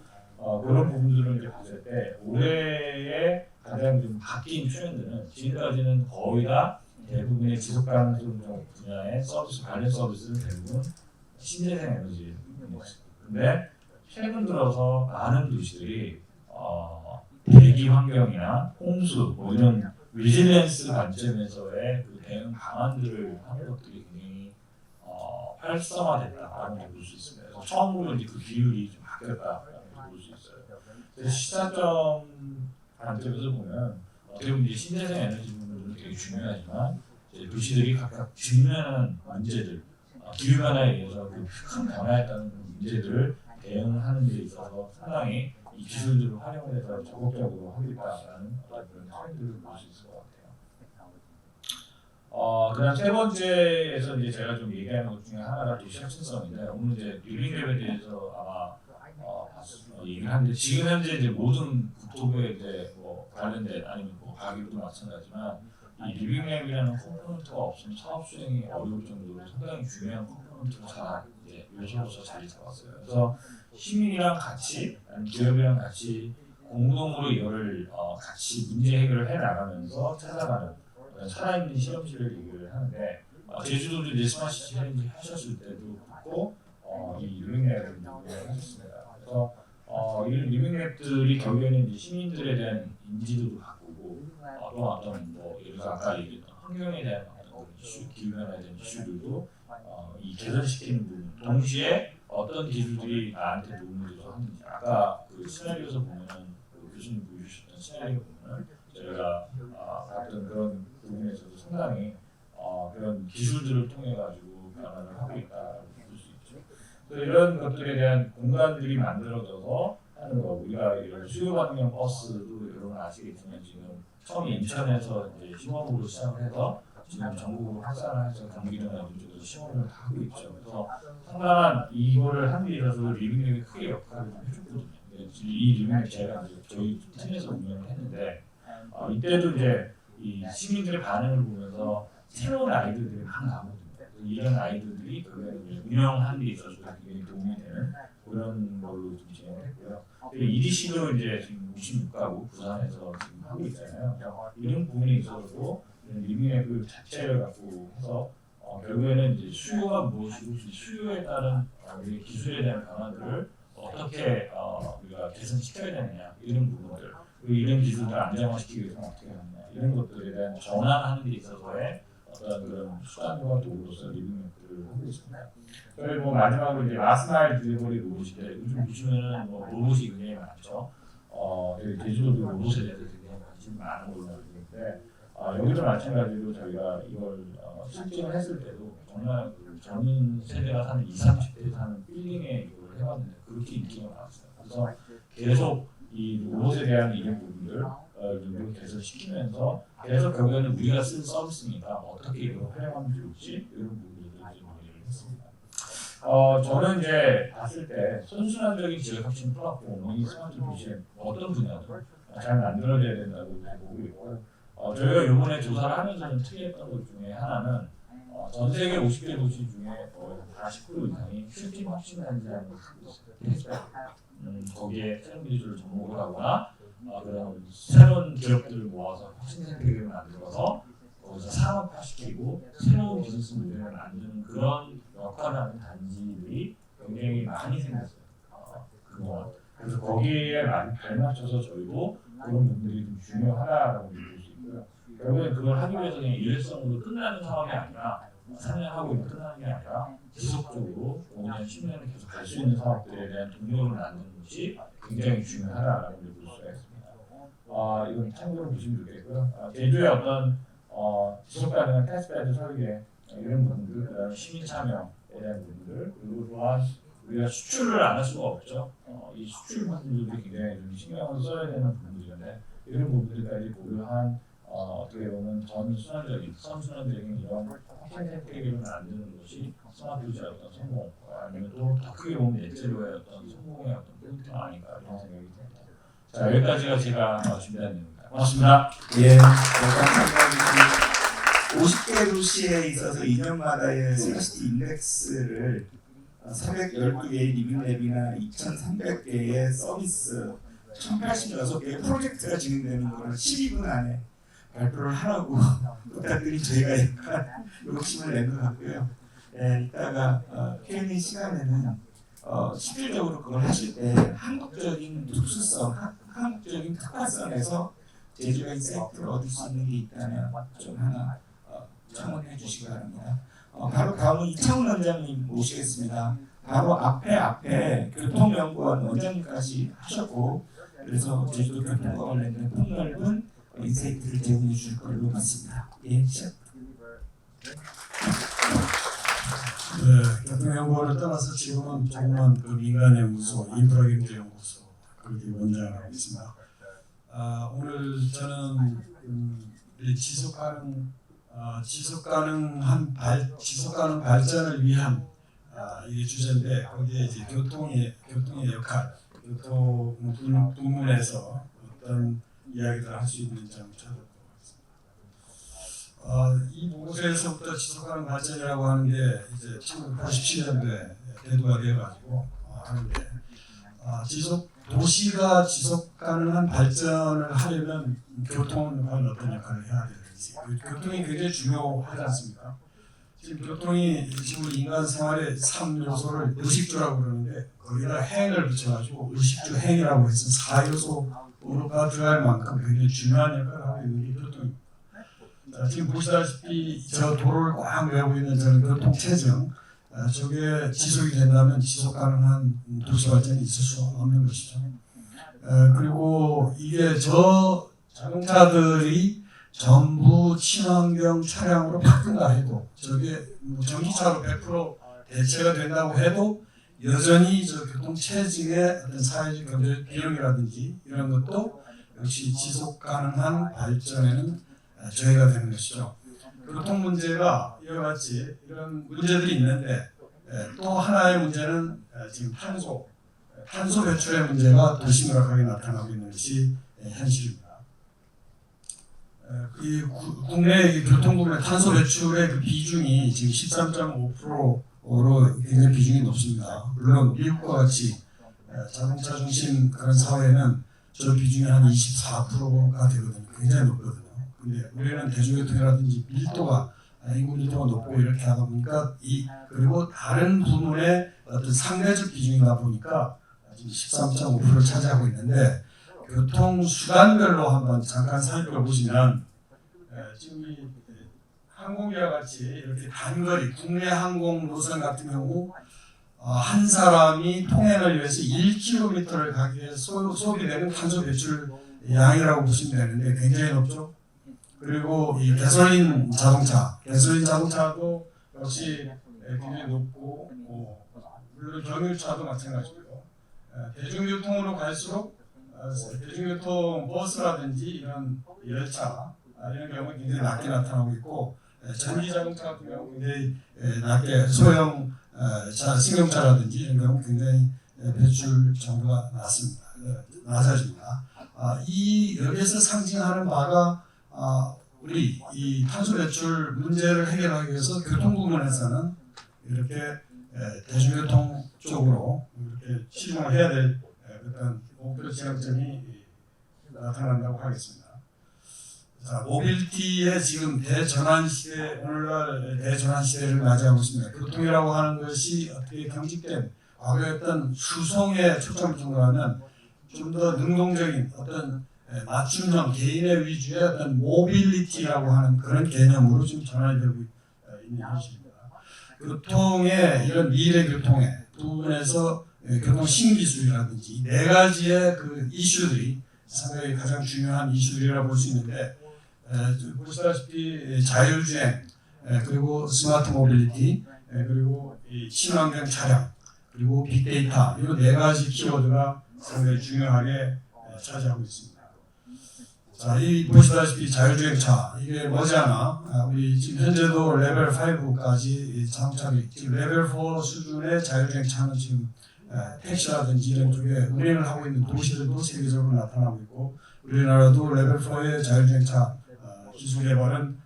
그런 부분들을 이제 봤을 때 올해의 가장 좀 바뀐 트렌드는 지금까지는 거의 다 대부분의 지속 가능성 분야의 서비스, 관련 서비스는 대부분 신재생 에너지. 근데 최근 들어서 많은 도시들이 대기 환경이나 홍수 이런 리질리언스 관점에서의 그 대응 방안들을 하는 것들이 굉장히 활성화됐다라고 볼 수 있습니다. 그래서 처음으로 이제 그 비율이 좀 바뀌었다라고 볼 수 있어요. 그래서 시사점 관점에서 보면 어떻게 보면 이제 신재생 에너지 부분도 되게 중요하지만 이제 도시들이 각각 직면하는 문제들, 기후 변화에 의해서 그 큰 변화에 따른 문제들을 대응하는 데 있어서 상당히 이 기술들을 활용해서 적극적으로 하겠다라는 그런 트렌드를 볼 수 있을 것 같아요. 그다음 세 번째에서 이제 제가 좀 얘기하는 것 중에 하나가 도시 혁신성인데, 오늘 이제 리빙랩에 대해서 아마 얘기를 하는데, 지금 현재 이제 모든 국토부에 이제 관련된 아니면 가계부도 마찬가지지만 이 리빙랩이라는 컴포넌트가 없으면 사업 수행이 어려울 정도로 상당히 중요한 컴포넌트가 이제 요소로서 자리 잡았어요. 그래서 시민이랑 같이, 기업이랑 같이 공동으로 이거를 같이 문제 해결을 해 나가면서 찾아가는 살아있는 실험실을 얘기를 하는데, 제주도도 이제 스마트시티 챌린지 하셨을 때도 그렇고 이 리빙랩을 하셨습니다. 그래서 이 리빙랩들이 결국에는 이제 시민들에 대한 인지도도 바꾸고 또 어떤 예를 들어 아까 얘기했던 환경에 대한 어떤 이슈, 기후변화에 대한 이슈들도 이 개선시키는 부분, 동시에 어떤 기술들이 나한테 도움을 줘서 하는지, 아까 그 시나리오에서 보면은 그 교수님 보여주셨던 시나리오 보면은 저희가 봤던 그런 부분에서도 상당히 그런 기술들을 통해 가지고 변화를 하고 있다고 볼 수 있죠. 그래서 이런 것들에 대한 공간들이 만들어져서 하는 거, 우리가 이런 수요 반경 버스도 여러분 아시겠지만 지금 처음에 인천에서 이제 시범으로 시작을 해서 지금 전국으로 확산해서 경기도나 이런 쪽으로 시험을 하고 있죠. 그래서 상당한 이거를 하는 데 있어서 리빙랩이 크게 역할을 좀 해줬거든요. 이 리빙랩 제가 이제 저희 팀에서 운영을 했는데 이때도 이제 이 시민들의 반응을 보면서 새로운 아이디어들이 막 나오거든요. 이런 아이디어들이 그 운영하는 데 있어서 굉장히 도움이 되는 그런 걸로 좀 진행했고요. EDC도 이제 지금 56가구 부산에서 지금 하고 있잖아요. 이런 부분에 있어서도 리빙랩 자체를 갖고 해서 결국에는 이제 수요가 무엇이고 수요에 따른 우리 기술에 대한 변화들을 어떻게 우리가 개선시켜야 되느냐, 이런 부분들, 그리고 이런 기술을 안정화시키기 위해서는 어떻게 하느냐, 이런 것들에 대한 전환하는 데 있어서의 어떤 그런 수단과 도구로서 리빙랩들을 하고 있습니다. 그리고 마지막으로 이제 라스트마일 딜리버리 로봇인데, 요즘 보시면은 로봇이 굉장히 많죠. 제주도도 로봇에 대해서 굉장히 관심이 많은 걸로 알고 있는데, 여기도 마찬가지로 저희가 이걸 실증을 했을 때도 정말 그 젊은 세대가 사는 20, 30대 사는 빌딩에 이걸 해봤는데 그렇게 인기가 많았어요. 그래서 계속 이 로봇에 대한 이런 부분들 좀 개선시키면서, 계속 결국에는 우리가 쓴 서비스니까 어떻게 이걸 활용하면 좋을지, 이런 부분들을 좀 얘기를 했습니다. 저는 이제 봤을 때 선순환적인 지역혁신 플랫폼, 이 스마트 도시에 어떤 분야도 잘 만들어져야 된다고 보고 있고, 저희가 이번에 조사를 하면서는 특이했던 것 중에 하나는 전 세계 50개 도시 중에 거의 40% 이상이 슈팅 혁신단지라는 것을 했어요. 거기에 새로운 기술을 접목을 하거나 그런 새로운 기업들을 모아서 혁신 생태계를 만들어서 거기서 산업화시키고 새로운 비즈니스 모델을 만드는 그런 역할을 하는 단지들이 굉장히 많이 생겼어요. 그동안. 그래서 거기에 많이 발맞춰서 저희도 그런 부분들이 좀 중요하다라고 볼 수 있고요. 결국엔 그걸 하기 위해서 그냥 일회성으로 끝나는 사업이 아니라 3년 하고 끝나는 게 아니라 지속적으로 5년, 10년을 계속 갈 수 있는 사업들에 대한 동력을 만드는 것이 굉장히 중요하다라고 볼 수가 있습니다. 이건 참고로 보시면 좋겠고요. 제주의 어떤 지속 가능한 테스트베드 설계 이런 부분들, 그다음에 시민 참여에 대한 부분들, 그리고 또한 우리가 수출을 안 할 수가 없죠. 이 수출 부분들도 굉장히 좀 신경을 써야 되는 부분들인데 이런 부분들까지 고려한 어떻게 보면 선순환적인 이런 핵심 선택을 만드는 것이 스마트 도시의 어떤 성공 아니면 또 더 크게 보면 넷제로의 어떤 성공의 어떤 포인트가 아닌가 이런 생각이 듭니다. 자 여기까지가 제가 준비한 내용입니다. 고맙습니다. 예, 감사합니다. 50개 도시에 있어서 2년마다의 스마시티 인덱스를 412개의 리빙랩이나 2,300개의 서비스 1,086개의 프로젝트가 진행되는 거를 12분 안에 발표를 하라고 부탁드린 저희가 약간 욕심을 낸 것 같고요. 예, 이따가 Q&A 시간에는 실질적으로 그걸 하실 때 한국적인 특수성, 한국적인 특화성에서 제주가 인사이트를 얻을 수 있는 게 있다면 좀 하나 청원해 주시기 바랍니다. 바로 다음은 이창훈 원장님 모시겠습니다. 바로 앞에 교통연구원 원장님까지 하셨고 그래서 제주도 교통과 관련된 폭넓은 인사이트를 제공해 주실 걸로 믿습니다. 예, 시작. 네, 교통연구원을 떠나서 지금은 조그만 그 민간연구소, 인프라경제연구소 거기 원장하고 있습니다. 오늘 저는 우리 지속 가능한 발전을 위한 이게 주제인데 거기에 이제 교통의 역할, 교통 부문에서 어떤 이야기들을 할 수 있는지 한번 찾아보도록 하겠습니다. 이 보고서에서부터 지속가능 발전이라고 하는 게 이제 1987년도에 대두가 되어가지고 하는데 도시가 지속 가능한 발전을 하려면 교통은 과연 어떤 역할을 해야 되는지 교통이 굉장히 중요하지 않습니까? 지금 교통이 지금 인간 생활의 3요소를 의식주라고 그러는데 거기다 행을 붙여가지고 의식주 행이라고 해서 4요소가 들어갈 만큼 굉장히 중요한 역할을 하고 있는 게 교통입니다. 지금 보시다시피 저 도로를 꽉 메고 있는 저는 교통체증 저게 지속이 된다면 지속 가능한 도시 발전이 있을 수 없는 것이죠. 그리고 이게 저 자동차들이 전부 친환경 차량으로 바꾼다 해도 저게 전기차로 100% 대체가 된다고 해도 여전히 저 교통체증의 어떤 사회적 경제적 비용이라든지 이런 것도 역시 지속 가능한 발전에는 저해가 되는 것이죠. 교통 문제가 이와 같이 이런 문제들이 있는데 또 하나의 문제는 지금 탄소 배출의 문제가 더 심각하게 나타나고 있는 것이 현실입니다. 이 국내 교통부의 탄소 배출의 그 비중이 지금 13.5%로 굉장히 비중이 높습니다. 물론 미국과 같이 자동차 중심 그런 사회는 저 비중이 한 24%가 되거든요. 굉장히 높거든요. 근데 우리는 대중교통이라든지 인구 밀도가 높고 이렇게 하다 보니까 그리고 다른 부문의 어떤 상대적 비중이다 보니까 지금 13.5%를 차지하고 있는데 교통 수단별로 한번 잠깐 살펴보시면 지금 이 항공기와 같이 이렇게 단거리 국내 항공 노선 같은 경우 한 사람이 통행을 위해서 1km를 가기 위해서 소비되는 탄소 배출 양이라고 보시면 되는데 굉장히 높죠. 그리고 이 가솔린 자동차도 역시 굉장히 높고 물론 경유차도 마찬가지고요. 대중교통으로 갈수록 대중교통 버스라든지 이런 열차 이런 경우는 굉장히 낮게 나타나고 있고 전기 자동차 같은 경우 굉장히 낮게 소형 승용차라든지 이런 경우 굉장히 배출 정도가 낮아집니다. 여기에서 상징하는 바가 우리 이 탄소 배출 문제를 해결하기 위해서 교통 부문에서는 이렇게 대중교통 쪽으로 이렇게 치중을 해야 될 어떤 목표 지향점이 나타난다고 하겠습니다. 자, 모빌리티의 지금 대전환 시대, 오늘날 대전환 시대를 맞이하고 있습니다. 교통이라고 하는 것이 어떻게 경직된 과거의 어떤 수송에 초점을 둔 거라면 좀 더 능동적인 어떤 맞춤형 개인의 위주의 어떤 모빌리티라고 하는 그런 개념으로 지금 전환이 되고 있는 현실입니다. 교통의 이런 미래 교통의 부분에서 교통 신기술이라든지 네 가지의 그 이슈들이 상당히 가장 중요한 이슈들이라고 볼 수 있는데 보시다시피 자율주행 그리고 스마트 모빌리티 그리고 이 친환경 차량 그리고 빅데이터 이 네 가지 키워드가 상당히 중요하게 차지하고 있습니다. 자, 이 보시다시피 자율주행차 이게 머지않아 우리 지금 현재도 레벨 5까지 자동차를 지금 레벨 4 수준의 자율주행차는 지금 택시라든지 이런 쪽에 운행을 하고 있는 도시들도 세계적으로 나타나고 있고 우리나라도 레벨 4의 자율주행차 기술 개발은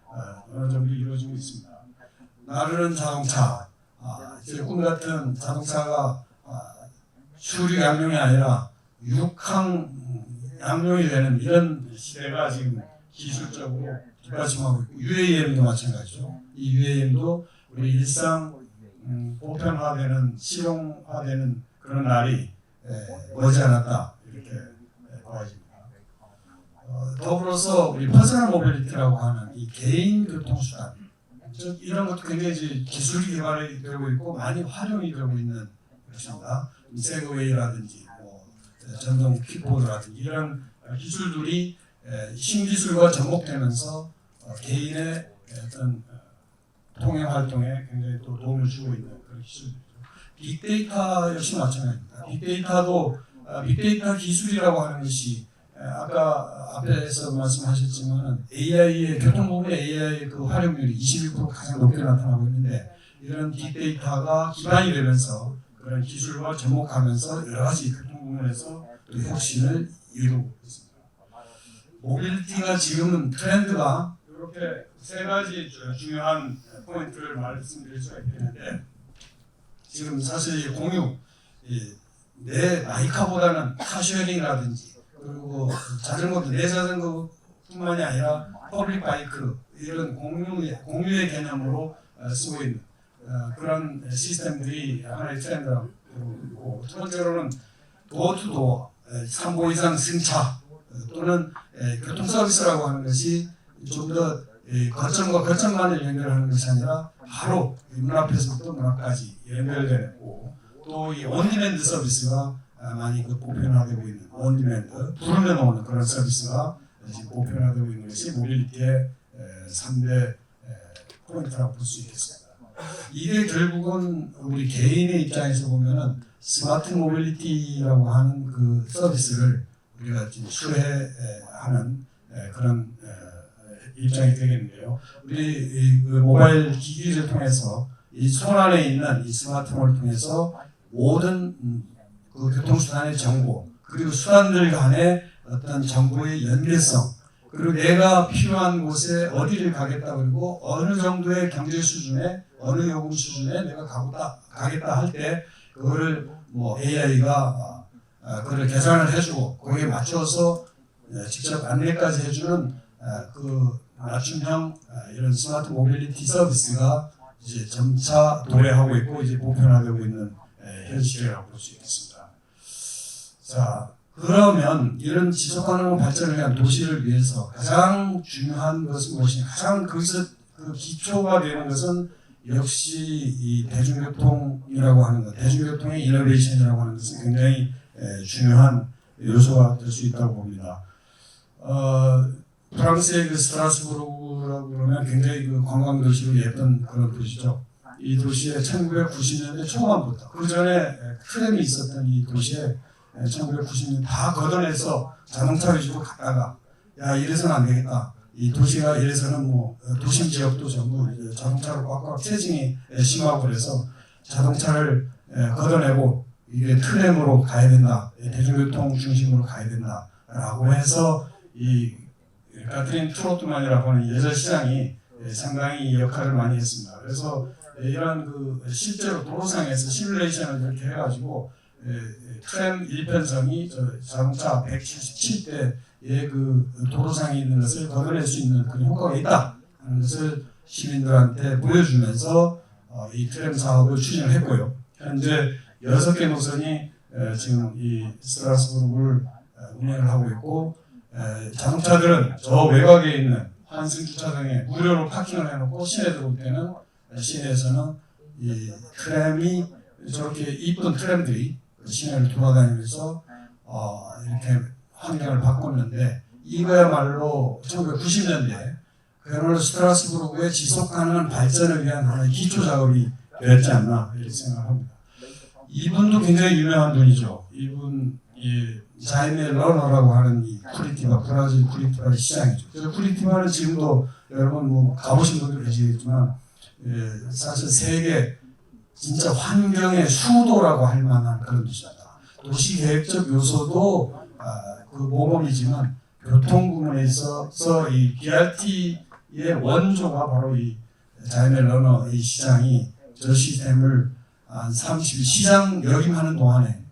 어느 정도 이루어지고 있습니다. 나르는 자동차, 이제 꿈 같은 자동차가 수륙 양용이 아니라 육항 양용이 되는 이런 시대가 지금 기술적으로 뒷받침하고 있고 UAM도 마찬가지죠. 이 UAM도 우리 일상 보편화되는 실용화되는 그런 날이 머지않았다 이렇게 보아집니다. 더불어서 우리 퍼스널 모빌리티라고 하는 이 개인 교통수단 이런 것도 굉장히 기술 개발이 되고 있고 많이 활용이 되고 있는 것입니다. 세그웨이라든지 전동 킥보드라든지 이런 기술들이 신기술과 접목되면서 개인의 어떤 통행 활동에 굉장히 또 도움을 주고 있는 그런 기술들이죠. 빅데이터 역시 마찬가지입니다. 빅데이터 기술이라고 하는 것이 아까 앞에서 말씀하셨지만 AI의 교통 부분의 AI의 그 활용률이 21% 가장 높게 나타나고 있는데 이런 빅데이터가 기반이 되면서 그런 기술과 접목하면서 여러 가지 교통 부분에서 또 혁신을 이루고 있습니다. 모빌리티가 지금은 트렌드가 이렇게 세 가지 중요한 포인트를 말씀드릴 수가 있겠는데 지금 사실 공유 내 마이카보다는 카쉐어링이라든지 그리고 자전거도 내 자전거뿐만이 아니라 퍼블릭 바이크 이런 공유의 개념으로 쓰고 있는 그런 시스템들이 하나의 트렌드라고 보고 두 번째로는 도어투도어 3보 이상 승차 또는 교통 서비스라고 하는 것이 좀 더 거점과 거점만을 연결하는 것이 아니라 바로 문 앞에서부터 문 앞까지 연결되고 또 이 온디맨드 서비스가 많이 보편화되고 있는 온디맨드 부르면 오는 그런 서비스가 지금 보편화되고 있는 것이 모빌리티의 3대 포인트라고 볼 수 있겠습니다. 이게 결국은 우리 개인의 입장에서 보면은 스마트 모빌리티라고 하는 그 서비스를 우리가 지금 수혜하는 그런 입장이 되겠는데요. 우리 그 모바일 기기를 통해서 이 손 안에 있는 이 스마트폰을 통해서 모든 그 교통수단의 정보 그리고 수단들 간의 어떤 정보의 연계성 그리고 내가 필요한 곳에 어디를 가겠다 그리고 어느 정도의 경제 수준에 어느 요금 수준에 내가 가겠다 할 때 그거를 뭐 AI가 그걸 계산을 해주고 거기에 맞춰서 직접 안내까지 해주는 그 맞춤형 이런 스마트 모빌리티 서비스가 이제 점차 도래하고 있고 이제 보편화되고 있는 현실이라고 볼 수 있겠습니다. 자, 그러면 이런 지속가능한 발전을 위한 도시를 위해서 가장 중요한 것은 무엇이냐? 가장 거기서 그 기초가 되는 것은 역시 이 대중교통이라고 하는 것, 대중교통의 이노베이션이라고 하는 것은 굉장히 중요한 요소가 될 수 있다고 봅니다. 프랑스의 그 스트라스부르라고 그러면 굉장히 그 관광 도시로 예쁜 그런 도시죠. 이 도시에 1990년대 초반부터 그 전에 트램이 있었던 이 도시에 1990년 다 걷어내서 자동차 위주로 갔다가 야 이래서는 안 되겠다. 이 도시가 이래서는 뭐 도심 지역도 전부 자동차로 꽉꽉 체증이 심하고 그래서 자동차를 걷어내고 이게 트램으로 가야 된다. 대중교통 중심으로 가야 된다라고 해서 이 카트린 트로트만이라고 하는 예절시장이 상당히 역할을 많이 했습니다. 그래서 이런 그 실제로 도로상에서 시뮬레이션을 이렇게 해가지고 트램 1편성이 자동차 177대의 그 도로상에 있는 것을 걷어낼 수 있는 그런 효과가 있다 하는 것을 시민들한테 보여주면서 이 트램 사업을 추진을 했고요. 현재 6개 노선이 지금 이 스트라스부르를 운행을 하고 있고 자동차들은 저 외곽에 있는 환승 주차장에 무료로 파킹을 해놓고 시내 들어올 때는 시내에서는 이 트램이 저렇게 이쁜 트램들이 시내를 돌아다니면서 이렇게 환경을 바꿨는데 이거야말로 1990년대 그야말로 스트라스부르크의 지속 가능한 발전을 위한 하나의 기초 작업이 되었지 않나 이렇게 생각합니다. 이분도 굉장히 유명한 분이죠. 이분 이 자이메 러너라고 하는 이 쿠리티바, 브라질 쿠리티바 시장이죠. 그래서 쿠리티바는 지금도 여러분 뭐 가보신 분들 계시겠지만 사실 세계 진짜 환경의 수도라고 할 만한 그런 도시입니다. 도시 계획적 요소도 그 모범이지만 교통 부분에 있어서 이 BRT의 원조가 바로 이 자이메 러너 이 시장이 저 시스템을 한 30일 시장 역임하는 동안에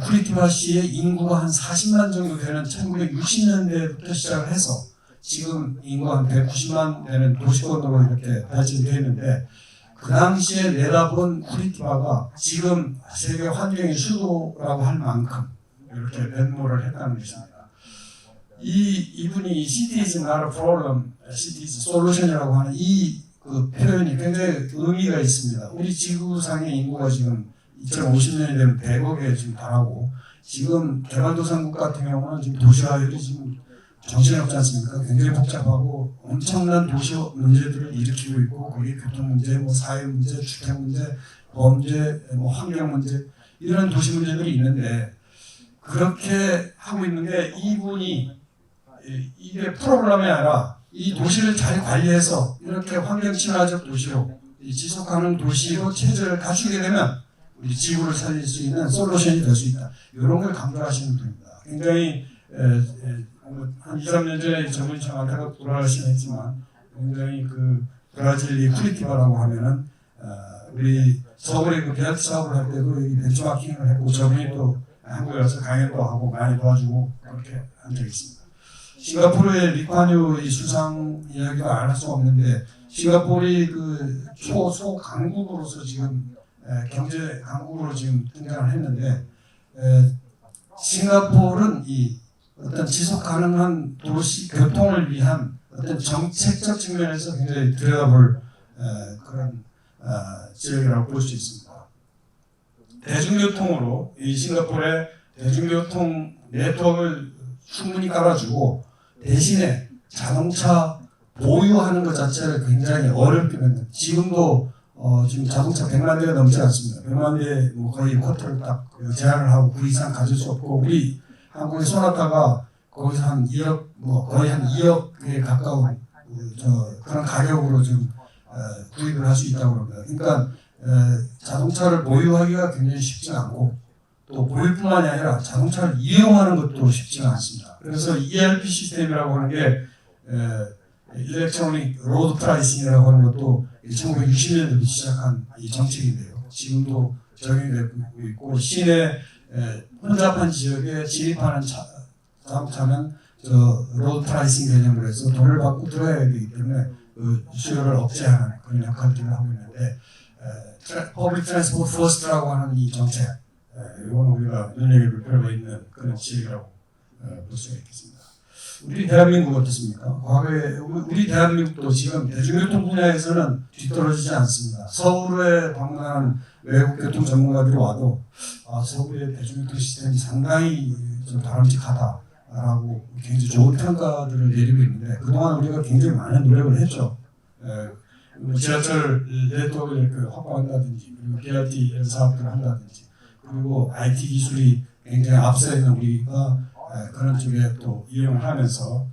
쿠리티바시의 인구가 한 40만 정도 되는 1960년대부터 시작을 해서 지금 인구가 한 190만 되는 도시권으로 이렇게 발전되어 있는데 그 당시에 내다본 쿠리티바가 지금 세계 환경의 수도라고 할 만큼 이렇게 변모를 했다는 것입니다. 이분이 City is not a problem, City is a solution이라고 하는 그 표현이 굉장히 의미가 있습니다. 우리 지구상의 인구가 지금 2050년이 되면 100억에 지금 달하고 지금 개발도상국 같은 경우는 지금 도시화율이 지금 정신없지 않습니까? 굉장히 복잡하고 엄청난 도시 문제들을 일으키고 있고 거기에 교통 문제, 뭐 사회 문제, 주택 문제, 범죄, 뭐 환경 문제 이런 도시 문제들이 있는데 그렇게 하고 있는 게 이분이 이게 프로그램이 아니라 이 도시를 잘 관리해서 이렇게 환경 친화적 도시로 지속가능 도시로 체제를 갖추게 되면 우리 지구를 살릴 수 있는 솔루션이 될 수 있다. 이런 걸 강조하시는 분입니다. 굉장히 한 2, 3년 전에 저분이 정확하게 돌아가시긴 했지만 굉장히 그 브라질리 쿠리티바라고 하면은 우리 서울에 그 BRT 사업을 할 때도 이 벤치마킹을 했고 저분이 또 한국에 와서 강연도 하고 많이 도와주고 그렇게 한 적이 있습니다. 싱가포르의 리쿠안유 이 수상 이야기가 안 할 수가 없는데 싱가포르이 그 초소 강국으로서 지금 경제 강국으로 지금 등장을 했는데 싱가포르는 이 어떤 지속 가능한 도시 교통을 위한 어떤 정책적 측면에서 굉장히 들여다볼 그런 지역이라고 볼 수 있습니다. 대중교통으로 이 싱가포르의 대중교통 네트워크를 충분히 깔아주고 대신에 자동차 보유하는 것 자체를 굉장히 어렵게 만든 지금도 지금 자동차 100만 대가 넘지 않습니다. 100만 대 뭐 거의 쿼터를 딱 제한을 하고 그 이상 가질 수 없고 우리 한국의 소나타가 거기서 한 2억 뭐 거의 한 2억에 가까운 그런 가격으로 지금 구입을 할 수 있다고 합니다. 그러니까 자동차를 보유하기가 굉장히 쉽지 않고 또 보유뿐만이 아니라 자동차를 이용하는 것도 쉽지가 않습니다. 그래서 ERP 시스템이라고 하는 게 일렉트로닉 로드 프라이싱이라고 하는 것도 1960년대부터 시작한 이 정책인데요. 지금도 적용되고 있고 시내 혼잡한 지역에 진입하는 자동차는 로드 프라이싱 개념으로 해서 돈을 받고 들어야 되기 때문에 그 수요를 억제하는 그런 역할들을 하고 있는데 퍼블릭 트랜스포트 퍼스트라고 하는 이 정책 이건 우리가 눈여겨볼 필요가 있는 그런 지역이라고 볼 수가 있겠습니다. 우리 대한민국 어떻습니까? 과거에 우리 대한민국도 지금 대중교통 분야에서는 뒤떨어지지 않습니다. 서울에 방문하는 외국 교통 전문가들이 와도 서울의 대중교통 시스템이 상당히 좀 바람직하다라고 굉장히 좋은 평가들을 내리고 있는데 그동안 우리가 굉장히 많은 노력을 했죠. 지하철 네트워크를 확보한다든지 그리고 BRT 사업들을 한다든지 그리고 IT 기술이 굉장히 앞서 있는 우리가 그런 쪽에 또 이용을 하면서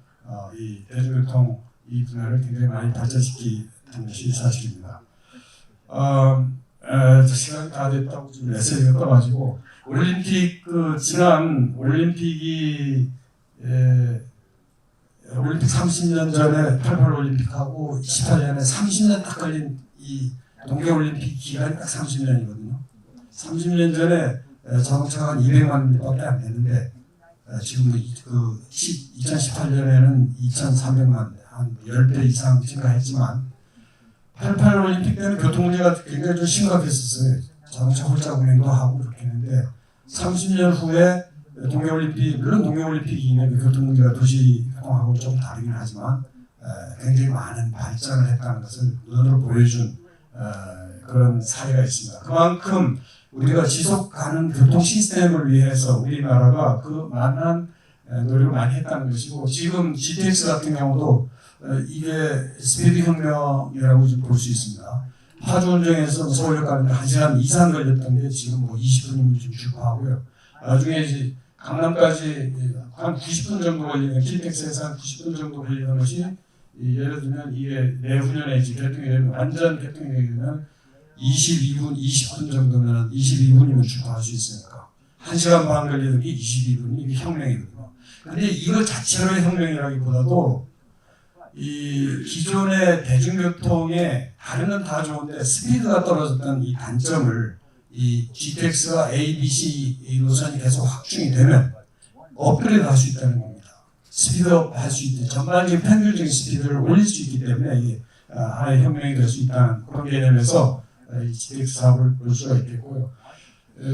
이 대중교통 이 분야를 굉장히 많이 발전시키는 것이 사실입니다. 시간이 다 됐다고 좀 메시지가 떠가지고 올림픽 지난 올림픽이 올림픽 30년 전에 88 올림픽하고 28년에 30년 딱 걸린 이 동계올림픽 기간이 딱 30년이거든요. 30년 전에 자동차가 한 200만 대밖에 안 되는데 지금 2018년에는 2,300만 대, 한 10배 이상 증가했지만 88 올림픽 때는 교통 문제가 굉장히 좀 심각했었어요. 자동차 홀짝 운행도 하고 그렇게 했는데 30년 후에 동계올림픽, 물론 동계올림픽 이후에 교통 문제가 도시 교통하고 좀 다르긴 하지만 굉장히 많은 발전을 했다는 것을 눈으로 보여준 그런 사례가 있습니다. 그만큼 우리가 지속 가능 교통 시스템을 위해서 우리나라가 그 많은 노력을 많이 했다는 것이고 지금 GTX 같은 경우도 이게 스피드 혁명이라고 좀 볼 수 있습니다. 파주 운정에서 서울역 가는데 1시간 이상 걸렸던 게 지금 뭐 20분이면 좀 주파하고요. 나중에 이제 강남까지 한 90분 정도 걸리는 KTX에서 한 90분 정도 걸리는 것이 예를 들면 이게 내후년에 이제 개통이 되면 완전 개통이 되면 22분, 20분 정도면 22분이면 출발할 수 있으니까 1시간 반 걸리는 게 22분이 이게 혁명이거든요. 근데 이거 자체로의 혁명이라기보다도 이 기존의 대중교통에 다른 건 다 좋은데 스피드가 떨어졌던 이 단점을 이 GTX와 ABC 노선이 계속 확충이 되면 업그레이드 할 수 있다는 겁니다. 스피드업 할 수 있는 전반적인 평균적인 스피드를 올릴 수 있기 때문에 이게 하나의 혁명이 될 수 있다는 그런 개념에서 이 GTX 사업을 볼 수가 있겠고요.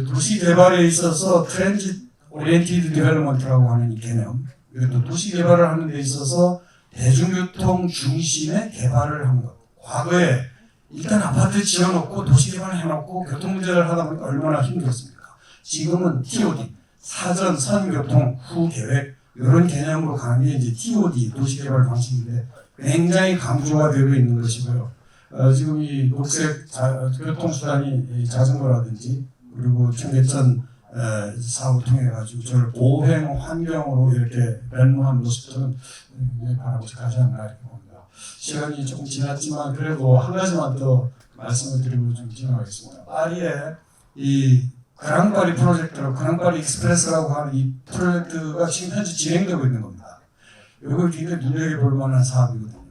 도시 개발에 있어서 트랜짓 오리엔티드 디벨롭먼트라고 하는 이 개념, 또 도시 개발을 하는 데 있어서 대중교통 중심의 개발을 한 것. 과거에 일단 아파트 지어놓고 도시 개발을 해놓고 교통 문제를 하다 보니까 얼마나 힘들었습니까? 지금은 TOD, 사전 선교통 후 계획 이런 개념으로 가는 게 이제 TOD 도시 개발 방식인데 굉장히 강조가 되고 있는 것이고요. 지금 이 녹색 교통수단이 자전거라든지 그리고 청계천 사업을 통해 가지고 저를 보행 환경으로 이렇게 변모한 모습들은 굉장히 바람직하지 않나 이렇게 봅니다. 시간이 조금 지났지만 그래도 한 가지만 더 말씀을 드리고 좀 지나가겠습니다. 파리에 이 그랑파리 프로젝트로 그랑파리 익스프레스라고 하는 이 프로젝트가 지금 현재 진행되고 있는 겁니다. 이거 굉장히 눈여겨볼 만한 사업이거든요.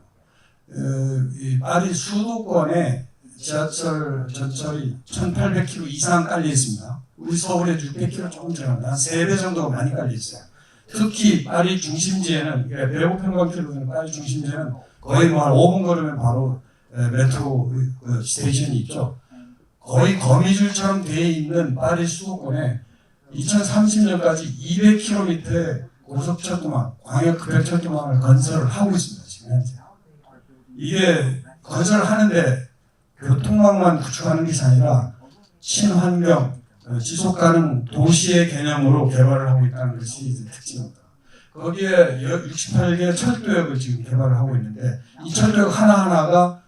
이 파리 수도권에 지하철 전철이 1,800km 이상 깔려 있습니다. 우리 서울에 600km 조금 지납니다. 한 3배 정도가 많이 깔려 있어요. 특히 파리 중심지에는 105평방킬로미터 파리 중심지에는 거의 뭐 한 5분 걸으면 바로 메트로 스테이션이 있죠. 거의 거미줄처럼 되어 있는 파리 수도권에 2030년까지 200km의 고속철도망, 광역급행철도망을 건설을 하고 있습니다. 지금 현재. 이게 건설을 하는데 교통망만 구축하는 것이 아니라 친환경, 지속가능 도시의 개념으로 개발을 하고 있다는 것이 이제 특징입니다. 거기에 68개 철도역을 지금 개발을 하고 있는데 이 철도역 하나하나가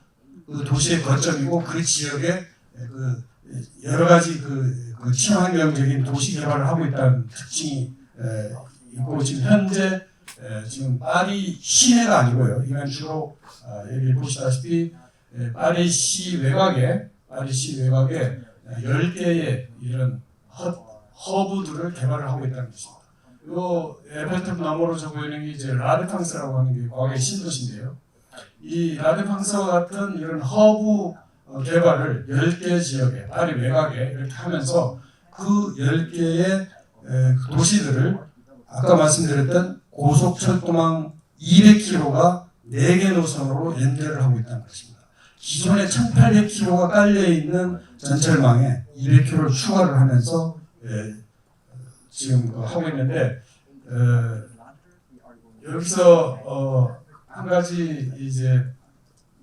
그 도시의 거점이고 그 지역에 그 여러 가지 그 친환경적인 도시 개발을 하고 있다는 특징이 있고 지금 현재 지금 파리 시내가 아니고요. 이건 주로 여기 보시다시피 파리시 외곽에 10개의 이런 허브들을 개발을 하고 있다는 것입니다. 요 에펠탑 너머로 저 보이는 게 이제 라데팡스라고 하는 게 과거의 신도시인데요. 이 라데팡스와 같은 이런 허브 개발을 10개 지역에 파리 외곽에 이렇게 하면서 그 10개의 도시들을 아까 말씀드렸던 고속철도망 200km가 4개 노선으로 연결을 하고 있다는 것입니다. 기존에 1,800km가 깔려있는 전철망에 200km를 추가를 하면서 지금 하고 있는데 여기서 한 가지 이제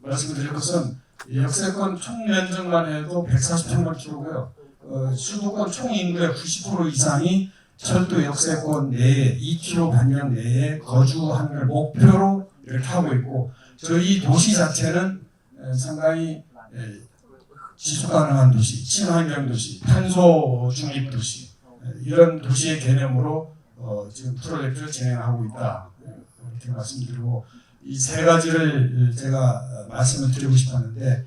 말씀드릴 것은 역세권 총 면적만 해도 140평방킬로고요. 수도권 총 인구의 90% 이상이 철도 역세권 내에 2km 반경 내에 거주하는 걸 목표로 이렇게 하고 있고 저희 도시 자체는 상당히 지속가능한 도시, 친환경 도시, 탄소 중립 도시 이런 도시의 개념으로 지금 프로젝트를 진행하고 있다 이렇게 말씀드리고 이 세 가지를 제가 말씀을 드리고 싶었는데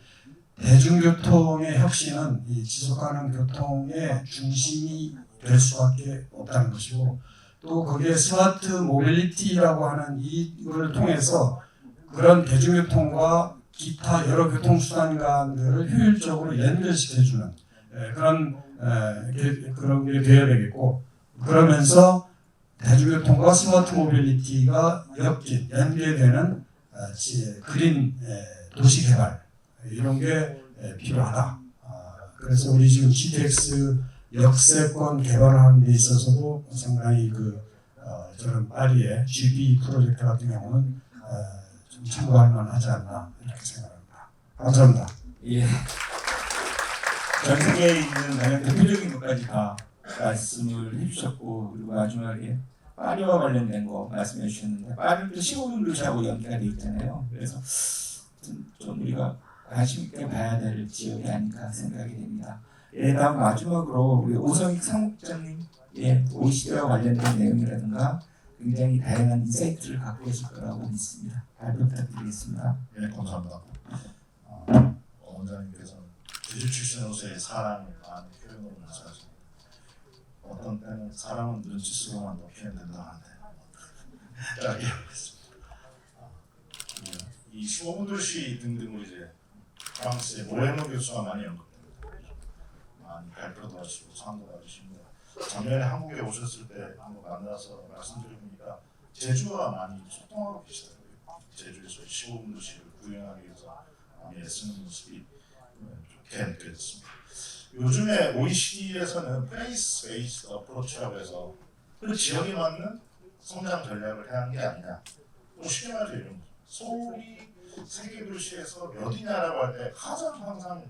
대중교통의 혁신은 이 지속가능 교통의 중심이 될 수밖에 없다는 것이고 또 거기에 스마트 모빌리티라고 하는 이걸 통해서 그런 대중교통과 기타 여러 교통수단간들을 효율적으로 연결시켜주는 그런 게 되어야 되겠고 그러면서 대중교통과 스마트 모빌리티가 연계되는 그린 도시 개발 이런 게 필요하다. 그래서 우리 지금 GTX 역세권 개발하는 데 있어서도 상당히 저런 파리의 GB 프로젝트 같은 경우는 좀 참고할 만하지 않나 이렇게 생각합니다. 감사합니다. 예. 전 세계에 있는 가장 대표적인 것까지 다 말씀을 해주셨고 그리고 마지막에 파리와 관련된 거 말씀해 주셨는데 파리는 또 15분 도시하고 연계가 돼 있잖아요. 그래서 좀 우리가 관심 있게 봐야 될 지역이 아닐까 생각이 됩니다. 예, 다음 마지막으로 우리 오성익 사무국장님, 예, OECD와 관련된 내용이라든가 굉장히 다양한 인사이트를 갖고 계실 거라고 믿습니다. 발표 부탁드리겠습니다. 네, 감사합니다. 원장님께서는 제주 출신으로서의 사랑을 많은 표현으로 말씀하십니다. 어떤 때는 사랑은 눈치 쓰고만 더 표현된다고 하는데 짧게 하겠습니다. 이 15분 도시 등등으로 이제 프랑스의 모레노 교수가 많이 언급됩니다. 많이 발표도 하시고 상도 받으십니다. 작년에 한국에 오셨을 때 한번 만나서 말씀드려보니까 제주와 많이 소통하고 계시더라고요. 제주에서 15분 도시를 구현하기 위해서 많이 애쓰는 모습이 좋게 느껴졌습니다. 요즘에 OECD에서는 플레이스 베이스드 어프로치라고 해서 그 지역에 맞는 성장 전략을 해야 하는 게 아니냐. 또 쉽게 말해서 이런 거죠. 서울이 세계 도시에서 몇이냐라고 할 때 가장 항상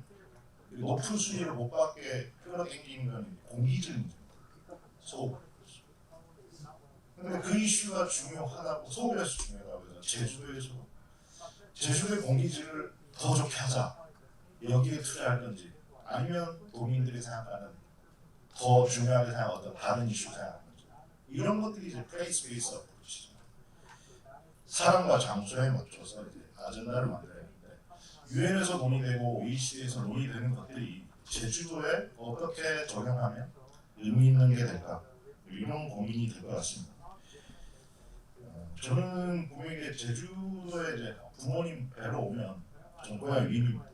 높은 순위를 못 받게 끌어당기는 건 공기질입니다. 서울. 근데 그 이슈가 중요하다고, 서울에서 중요하다고 해서 제주도의 공기질을 더 좋게 하자. 여기에 투자할 건지, 아니면 도민들이 생각하는 더 중요하게 생각하는 어떤 다른 이슈 생각하는 건지. 이런 것들이 이제 플레이스 베이스 어프로치죠. 사람과 장소에 맞춰서 이제 아젠다를 만들어야 되는데, 유엔에서 논의되고 OECD에서 논의되는 것들이 제주도에 어떻게 적용하면 의미 있는 게 될까? 이런 고민이 될 것 같습니다. 저는 분명히 제주도에 이제 부모님 뵈러 오면, 저는 고향이 위입니다.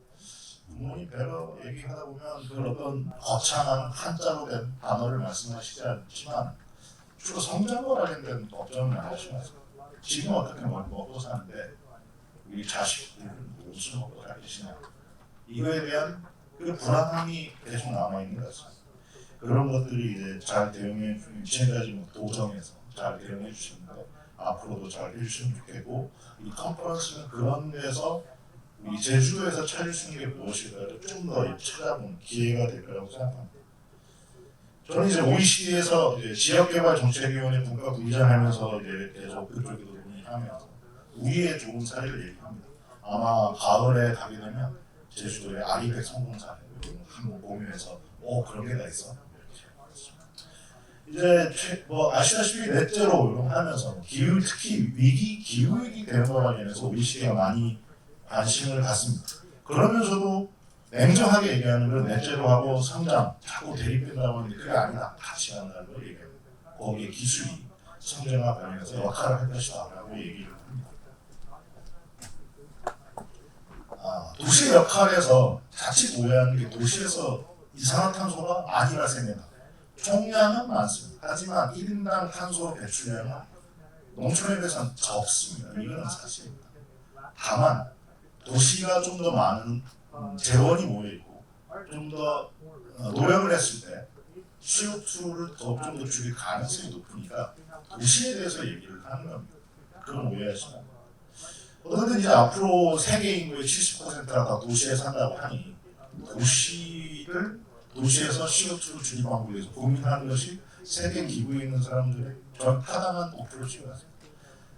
부모님 뵈러 얘기하다 보면 그걸 어떤 거창한 한자로 된 단어를 말씀하시지 않지만 주로 성장과 관련된 걱정을 많이 하시면서 지금 어떻게 먹고 사는데 우리 자식들은 무슨 먹고 살 것이냐, 이거에 대한 그 불안함이 계속 남아있는 것 같습니다. 그런 것들이 이제 잘 대응해 주시는, 지금까지 도정에서 잘 대응해 주시는데 앞으로도 잘 해주시면 좋겠고, 이 컨퍼런스는 그런 데서 우리 제주도에서 찾을 수 있는 게 무엇일까를 좀 더 찾아보는 기회가 될 거라고 생각합니다. 저는 이제 OECD에서 이제 지역개발정책위원회 분과 부의장하면서 이제 계속 그쪽에도 논의하면서 우리의 좋은 사례를 얘기합니다. 아마 가을에 가게 되면 제주도의 아리백 성공 사례 한번 공유해서 그런 게 다 있어. 이제 뭐 아시다시피 넷제로 이런 하면서 기후, 특히 기후 위기 대응과 관련해서 OECD가 많이 관심을 갖습니다. 그러면서도 냉정하게 얘기하는 건 넷제로하고 성장 자꾸 대립된다고 하는데 그게 아니다. 같이 간다는 걸 얘기합니다. 거기에 기술이 성장과 관련해서 역할을 할 것이다 라고 얘기를 합니다. 도시의 역할에서 자칫 오해하는 게 도시에서 이산화탄소가 많이 발생된다. 총량은 많습니다. 하지만 1인당 탄소 배출량은 농촌에 비해서는 적습니다. 이거는 사실입니다. 다만 도시가 좀 더 많은 재원이 모여있고 좀 더 노력을 했을 때 CO2를 좀 더 줄일 가능성이 높으니까 도시에 대해서 얘기를 하는 겁니다. 그건 오해하시면 안 됩니다. 어쨌든 이제 앞으로 세계 인구의 70%가 다 도시에 산다고 하니 도시에서 CO2를 줄일 방법에 대해서 고민하는 것이 세계 기구에 있는 사람들의 타당한 목표를 지어놨습니다.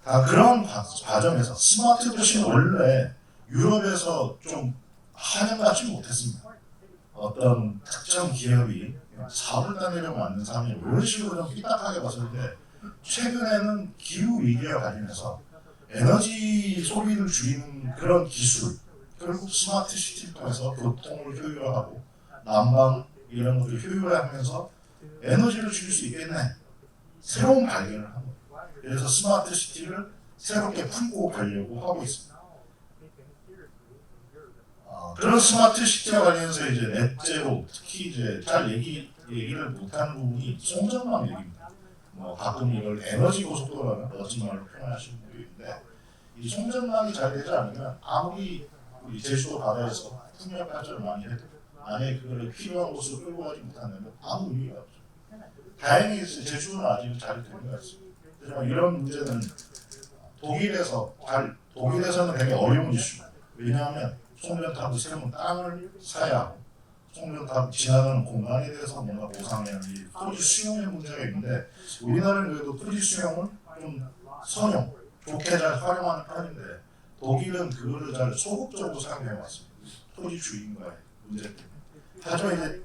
다 그런 과정에서 스마트 도시는 원래 유럽에서 좀 환영받지 못했습니다. 어떤 특정 기업이 사업을 따내려고 만든 사람이 이런 식으로 좀 삐딱하게 봤었는데, 최근에는 기후 위기와 관련해서 에너지 소비를 줄이는 그런 기술, 결국 스마트 시티를 통해서 교통을 효율화하고 난방 이런 것들을 효율화하면서 에너지를 줄일 수 있겠네. 새로운 발견을 한 거예요. 그래서 스마트 시티를 새롭게 품고 가려고 하고 있습니다. 그런 스마트 시티와 관련해서 이제 넷제로 특히 이제 잘 얘기를 못하는 부분이 송전망 얘기입니다. 가끔 이걸 에너지 고속도로라는 멋진 말로 표현하시는 분이 있는데, 이 송전망이 잘 되지 않으면 아무리 우리 제주도 바다에서 풍력 발전을 많이 해도 만약에 그걸 필요한 곳으로 끌고 가지 못한다면 아무 의미가 없죠. 다행히 제주도는 아직 잘 되는 것 같습니다. 하지만 이런 문제는 독일에서는 되게 어려운 이슈입니다. 왜냐하면 송전탑을 세우면 땅을 사야 하고, 송전탑 지나가는 공간에 대해서 뭔가 보상해야 하는 이 토지 수용의 문제가 있는데, 우리나라는 그래도 토지 수용을 좀 좋게 잘 활용하는 편인데, 독일은 그거를 잘 소극적으로 사용해 왔습니다. 토지 주인과의 문제 때문에. 하지만 이제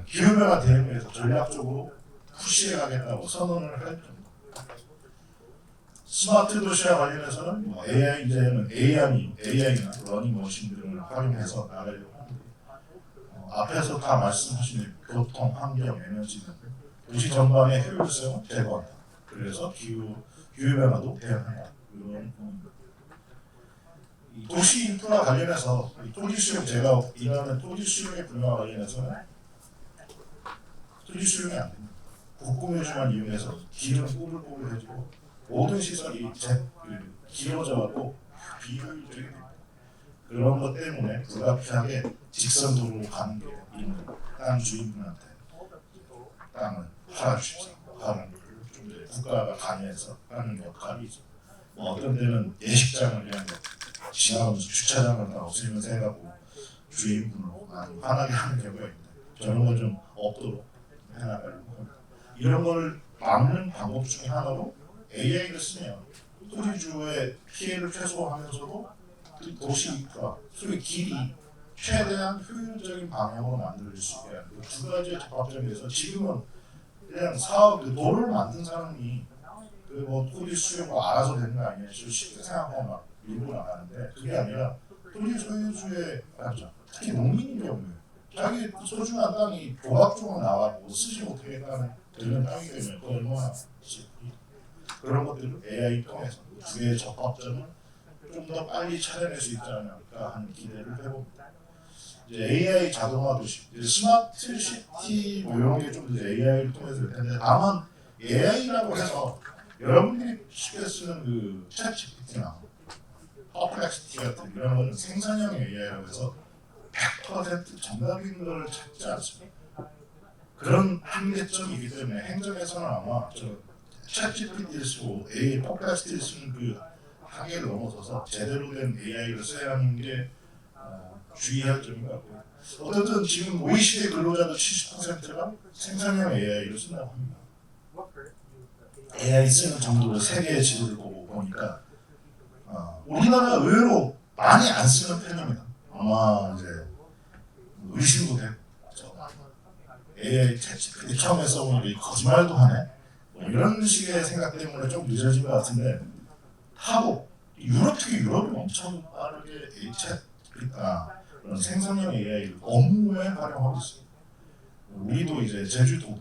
기후변화 대응에서 전략적으로 푸시해가겠다고 선언을 했습니다. 스마트 도시와 관련해서는 뭐 이제는 AI나 러닝머신 등을 활용해서 나가려고 하는데 앞에서 다 말씀하신 교통, 환경, 에너지 등 도시 전반의 효율성을 제고한다. 그래서 기후변화도 대응한다. 이런 이 도시 인프라 관련해서 토지 수용, 제가 일하는 토지 수용의 분야와 관련해서는 토지 수용이 안 됩니다. 국공유지만 이용해서 길은 꼬불꼬불 해주고 모든 시설이 길어져갖고 비효율적이 됩니다. 그런 것 때문에 불가피하게 직선 도로로 가는 게 있는 땅 주인분한테 땅을 팔아주십시오. 하는 걸 좀 국가가 관여해서 하는 역할이죠. 뭐 어떤 때는 예식장을 그냥 지나가면서 주차장을 다 없애면서 해가고 주인분을 많이 화나게 하는 경우가 있는데 저런 걸 좀 없도록 해나가려고 합니다. 이런 걸 막는 방법 중에 하나로 AI를 쓰면 토지주의 피해를 최소화하면서도 도시 인프라, 소위 길이 최대한 효율적인 방향으로 만들 수 있게 하는 두 가지의 접합점에서 지금은 그냥 사업, 도로를 만든 사람이 뭐 토지 수용을 알아서 되는 거 아니냐 쉽게 생각하고 막 밀고 나가는데 그게 아니라 토지 소유주의 특히 농민인 경우에 자기 소중한 땅이 조각적으로 나가고 쓰지 못하겠다는 되는 땅이 되면 그 얼마나 그런 것들을 AI 통해서 두 개의 접합점을 좀 더 빨리 찾아낼 수 있지 않을까 하는 기대를 해봅니다. 이제 AI 자동화 도시, 스마트 시티 뭐 이런 게 좀 이제 AI를 통해서 될 텐데 다만 AI라고 해서 여러분들이 쉽게 쓰는 그 챗GPT나 퍼플렉시티 같은 이런 거는 생산형 AI라고 해서 100% 정답인 걸 찾지 않습니다. 그런 한계점이 있기 때문에 행정에서는 아마 저 챗GPT를 쓰고 AI 퍼플렉시티를 쓰는 그 한계를 넘어서서 제대로 된 AI를 써야 하는 게 주의할 점인 것 같고요. 어쨌든 지금 OECD 근로자들 70%가 생산형 AI를 쓴다고 합니다. AI 쓰는 정도로 세계의 지도를 보니까 우리나라 의외로 많이 안 쓰는 편입니다. 아마 이제 의심도 되고 AI 챗GPT 처음에 써보니 거짓말도 하네 뭐 이런 식의 생각 때문에 좀 늦어진 것 같은데 하고 특히 유럽은 엄청 빠르게 그런 생산형 AI를 업무에 활용하고 있습니다. 우리도 이제 제주도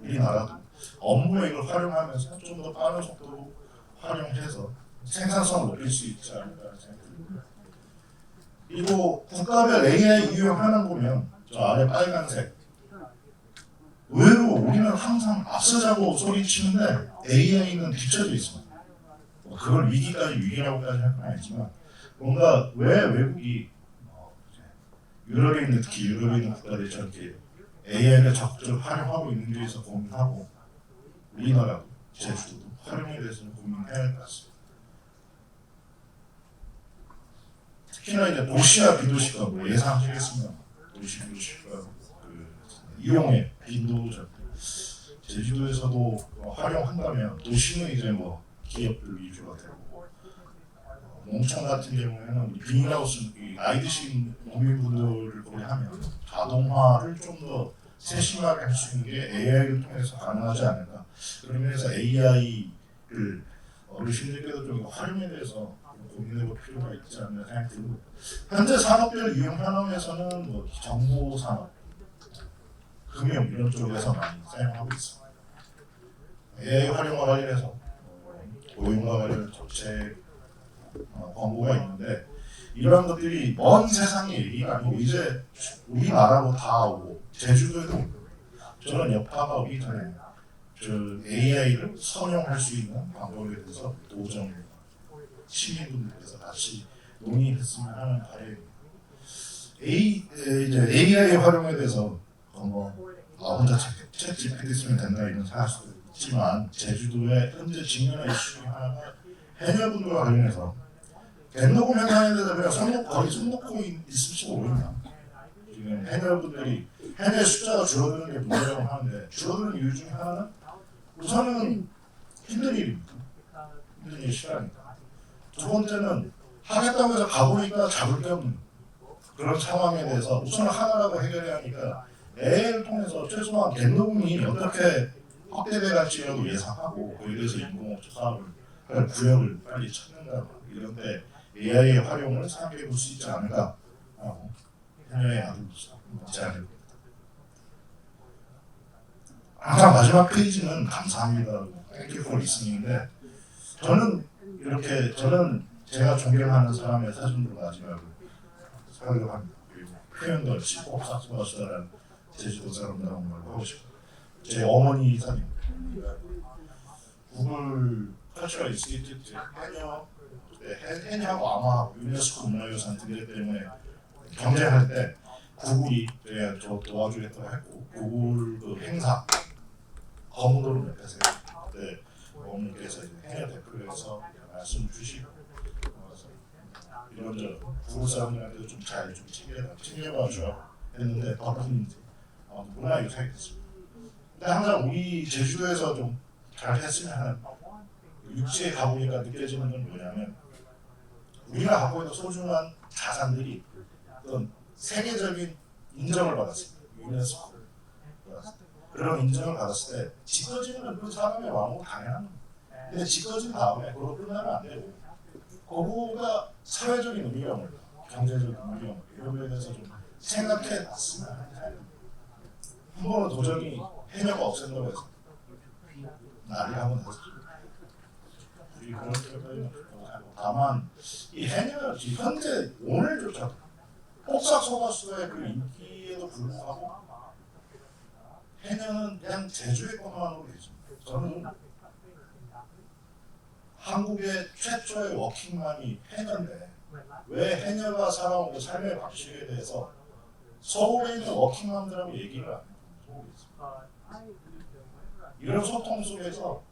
우리나라도 업무에 이걸 활용하면서 좀 더 빠른 속도로 활용해서 생산성을 높일 수 있지 않을까 생각합니다. 그리고 국가별 AI 이용 현황 보면 저 아래 빨간색 의외로 우리는 항상 앞서자고 소리치는데 AI는 뒤쳐져 있습니다. 그걸 위기라고까지 할 건 아니지만 뭔가 왜 외국이 유럽에 있는 특히 유럽에 있는 국가들이 저렇게 AI를 적극적으로 활용하고 있는지에 대해서 고민하고 우리나라도 제주도도 활용에 대해서는 고민해야 할 것 같습니다. 특히나 이제 도시와 비도시가 뭐 예상하시겠습니다. 도시 비도시가 그 이용의 빈도죠. 제주도에서도 활용한다면 도시는 이제 뭐 기업들 위주가 되고 농촌 같은 경우에는 비닐하우스 나이 드신 농민분들을 고려하면 자동화를 좀 더 세심하게 할 수 있는 게 AI를 통해서 가능하지 않을까. 그런 면에서 AI를 어르신들께도 좀 활용에 대해서 고민해볼 필요가 있지 않나 생각이 들고 현재 산업별 이용 현황에서는 뭐 정보 산업, 금융 이런 쪽에서 많이 사용하고 있습니다. AI 활용과 관련해서 고용과 관련 정책 광고가 있는데 이런 것들이 먼 세상의 얘기가 아니고 이제 우리나라로 다 오고 제주도에도 오고 저는 여파가 오기 전에 저 AI를 선용할 수 있는 방법에 대해서 도정 시민분들께서 같이 논의했으면 하는 바람입니다. 이제 AI 활용에 대해서 혼자 챗GPT 쓰면 된다 이런 생각할 수도 있지만 제주도의 현재 직면한 이슈 중에 하나가 해녀분들과 관련해서 밴더곰 현상에 대해서 그냥 거의 손 놓고 있을지 모릅니다. 지금 해녀분들이 해녀 숫자가 줄어드는 게 문제라고 하는데 줄어드는 이유 중에 하나는 우선은 힘든 일입니다. 힘든 일이 싫어하니까. 두 번째는 하겠다고 해서 가보니까 잡을 게 없는 그런 상황에 대해서 우선 하나라고 해결해야 하니까 AI를 통해서 최소한 갤로움이 어떻게 확대돼 갈지라도 예상하고 거기에 대해서 인공업적 사업을 할 구역을 빨리 찾는다 이런데 AI의 활용을 생각해 볼 수 있지 않을까라고 해녀의 아들로서 제안해봅니다. 항상 마지막 페이지는 감사합니다. Thank you for listening인데 저는 제가 존경하는 사람의 사진으로 마지막으로 사용을 합니다. 그리고 표현도 없이 꼭 삭스마시다라는 제주도 사람다운 걸 하고 싶어요. 제 어머니 사진입니다. 구글 컬처럴 인스티튜트 해녀하고 아마 유네스코 문화유산 등재 때문에 경쟁할 때 구글이 저 도와주겠다고 했고 구글 그 행사 검도를 옆에서 그때 어머니께서 해녀 대표에서 말씀 주시고 이런저런 구글 사람들한테도 좀 잘 좀 챙겨봐줘 했는데 덕분인지 문화유산이 됐습니다. 근데 항상 우리 제주도에서 좀 잘 했으면 하는 육지에 가보니까 느껴지는 건 뭐냐면 우리가 갖고 있는 소중한 자산들이 어떤 세계적인 인정을 받았습니다. 유네스코를 받았을 때. 그런 인정을 받았을 때 짓거지는 그 사람의 왕으로 당연한 겁니다. 근데 짓거진 다음에 그걸로 끝나면 안 되고 그거가 사회적인 의미가 뭘까? 경제적인 의미가 뭘까? 이런 거에 대해서 좀 생각해 봤으면 하는 사람입니다. 한 번은 도저히 해녀가 없앤다고 해서 난리가 한번 났었죠. 우리 그런 때까지는 다만 이 해녀가 현재 오늘조차도 폭삭 소가수의 그 인기에도 불구하고 해녀는 그냥 제주의 것만으로 되죠. 저는 한국의 최초의 워킹맘이 해녀인데 왜 해녀가 살아온 그 삶의 방식에 대해서 서울에 있는 워킹맘들하고 얘기를 안 해요. 이런 소통 속에서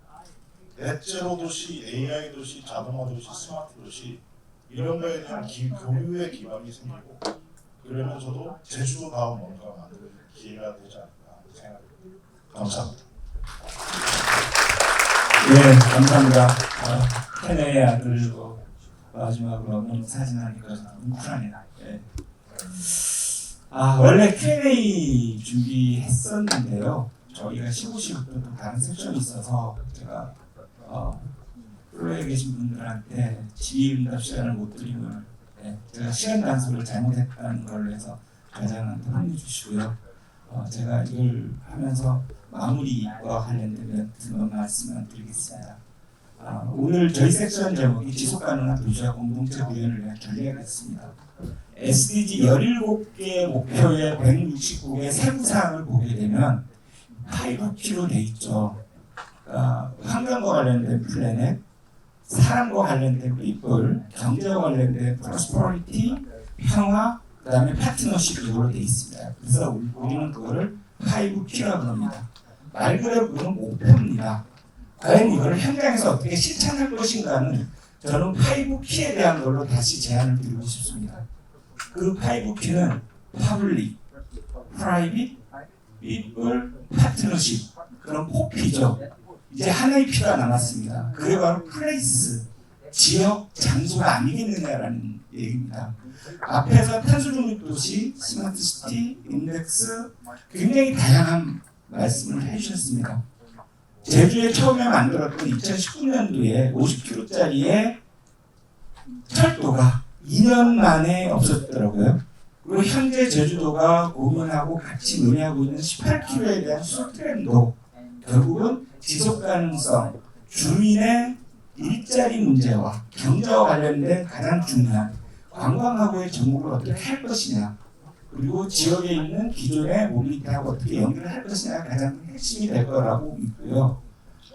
넷제로 도시, AI 도시, 자동화 도시, 스마트 도시 이런 거에 대한 교류의 기반이 생기고 그러면서도 제주도다운 뭔가 만드는 기회가 되지 않을까 생각합니다. 감사합니다. 네, 감사합니다. 해녀의 아들로 마지막으로 사진 하니까 뭉클하네요. 네. 원래 Q&A 준비했었는데요. 저희가 15시부터 또 다른 섹션이 있어서 제가 플로에 계신 분들한테 질의응답 시간을 못 드리면 제가 시간 단속을 잘못했다는 걸로 해서 과장한테 혼내 주시고요. 제가 이걸 하면서 마무리와 관련된 말씀을 드리겠습니다. 오늘 저희 섹션 제목이 지속가능한 도시와 공동체 구현을 위한 전략이었습니다. SDG 17개 목표의 169개 세부사항을 보게 되면 5P로 돼 있죠. 환경과 관련된 플래넷, 사람과 관련된 people, 경제와 관련된 prosperity, 평화, 그 다음에 파트너십 이걸로 돼 있습니다. 그래서 우리는 그거를 5P라고 합니다. 말 그대로 그건 목표입니다. 과연 이걸 현장에서 어떻게 실천할 것인가는 저는 5P에 대한 걸로 다시 제안을 드리고 싶습니다. 그 5P는 public, private, people, partnership 그런 4P죠. 이제 하나의 P가 남았습니다. 그게 바로 place, 지역, 장소가 아니겠느냐라는 얘기입니다. 앞에서 탄소중립도시, 스마트시티, 인덱스 굉장히 다양한 말씀을 해주셨습니다. 제주에 처음에 만들었던 2019년도에 50km짜리의 철도가 2년 만에 없어졌더라고요. 그리고 현재 제주도가 고민하고 같이 논의하고 있는 18km에 대한 수소트램도 결국은 지속가능성, 주민의 일자리 문제와 경제와 관련된 가장 중요한 관광하고의 접목을 어떻게 할 것이냐, 그리고 지역에 있는 기존의 모빌리티하고 어떻게 연결을 할 것이냐가 가장 핵심이 될 거라고 믿고요.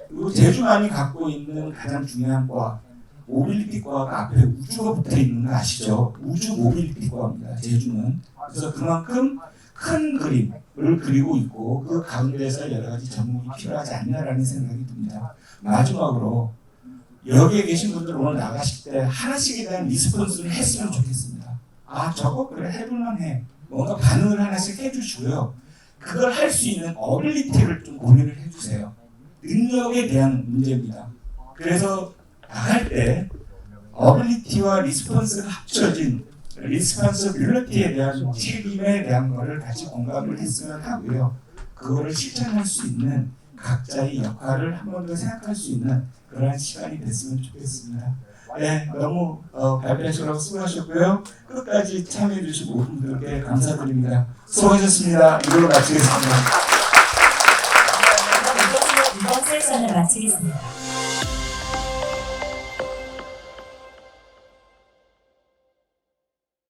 그리고 제주만이 갖고 있는 가장 중요한 과, 모빌리티과가 앞에 우주가 붙어 있는 거 아시죠? 우주 모빌리티과입니다. 제주는. 그래서 그만큼 큰 그림을 그리고 있고 그 가운데서 여러 가지 접목이 필요하지 않냐라는 생각이 듭니다. 마지막으로 여기에 계신 분들 오늘 나가실 때 하나씩에 대한 리스폰스를 했으면 좋겠습니다. 저거 그래 해볼만 해. 뭔가 반응을 하나씩 해주시고요. 그걸 할 수 있는 어빌리티를 좀 고민을 해주세요. 능력에 대한 문제입니다. 그래서 나갈 때 어빌리티와 리스폰스가 합쳐진 리스폰서빌리티에 대한 책임에 대한 거를 같이 공감을 했으면 하고요. 그거를 실천할 수 있는 각자의 역할을 한 번 더 생각할 수 있는 그러한 시간이 됐으면 좋겠습니다. 네, 너무 발표하시라고 수고하셨고요. 끝까지 참여해 주신 모든 분들께 감사드립니다. 수고하셨습니다. 이걸로 마치겠습니다. 이번 세션을 마치겠습니다.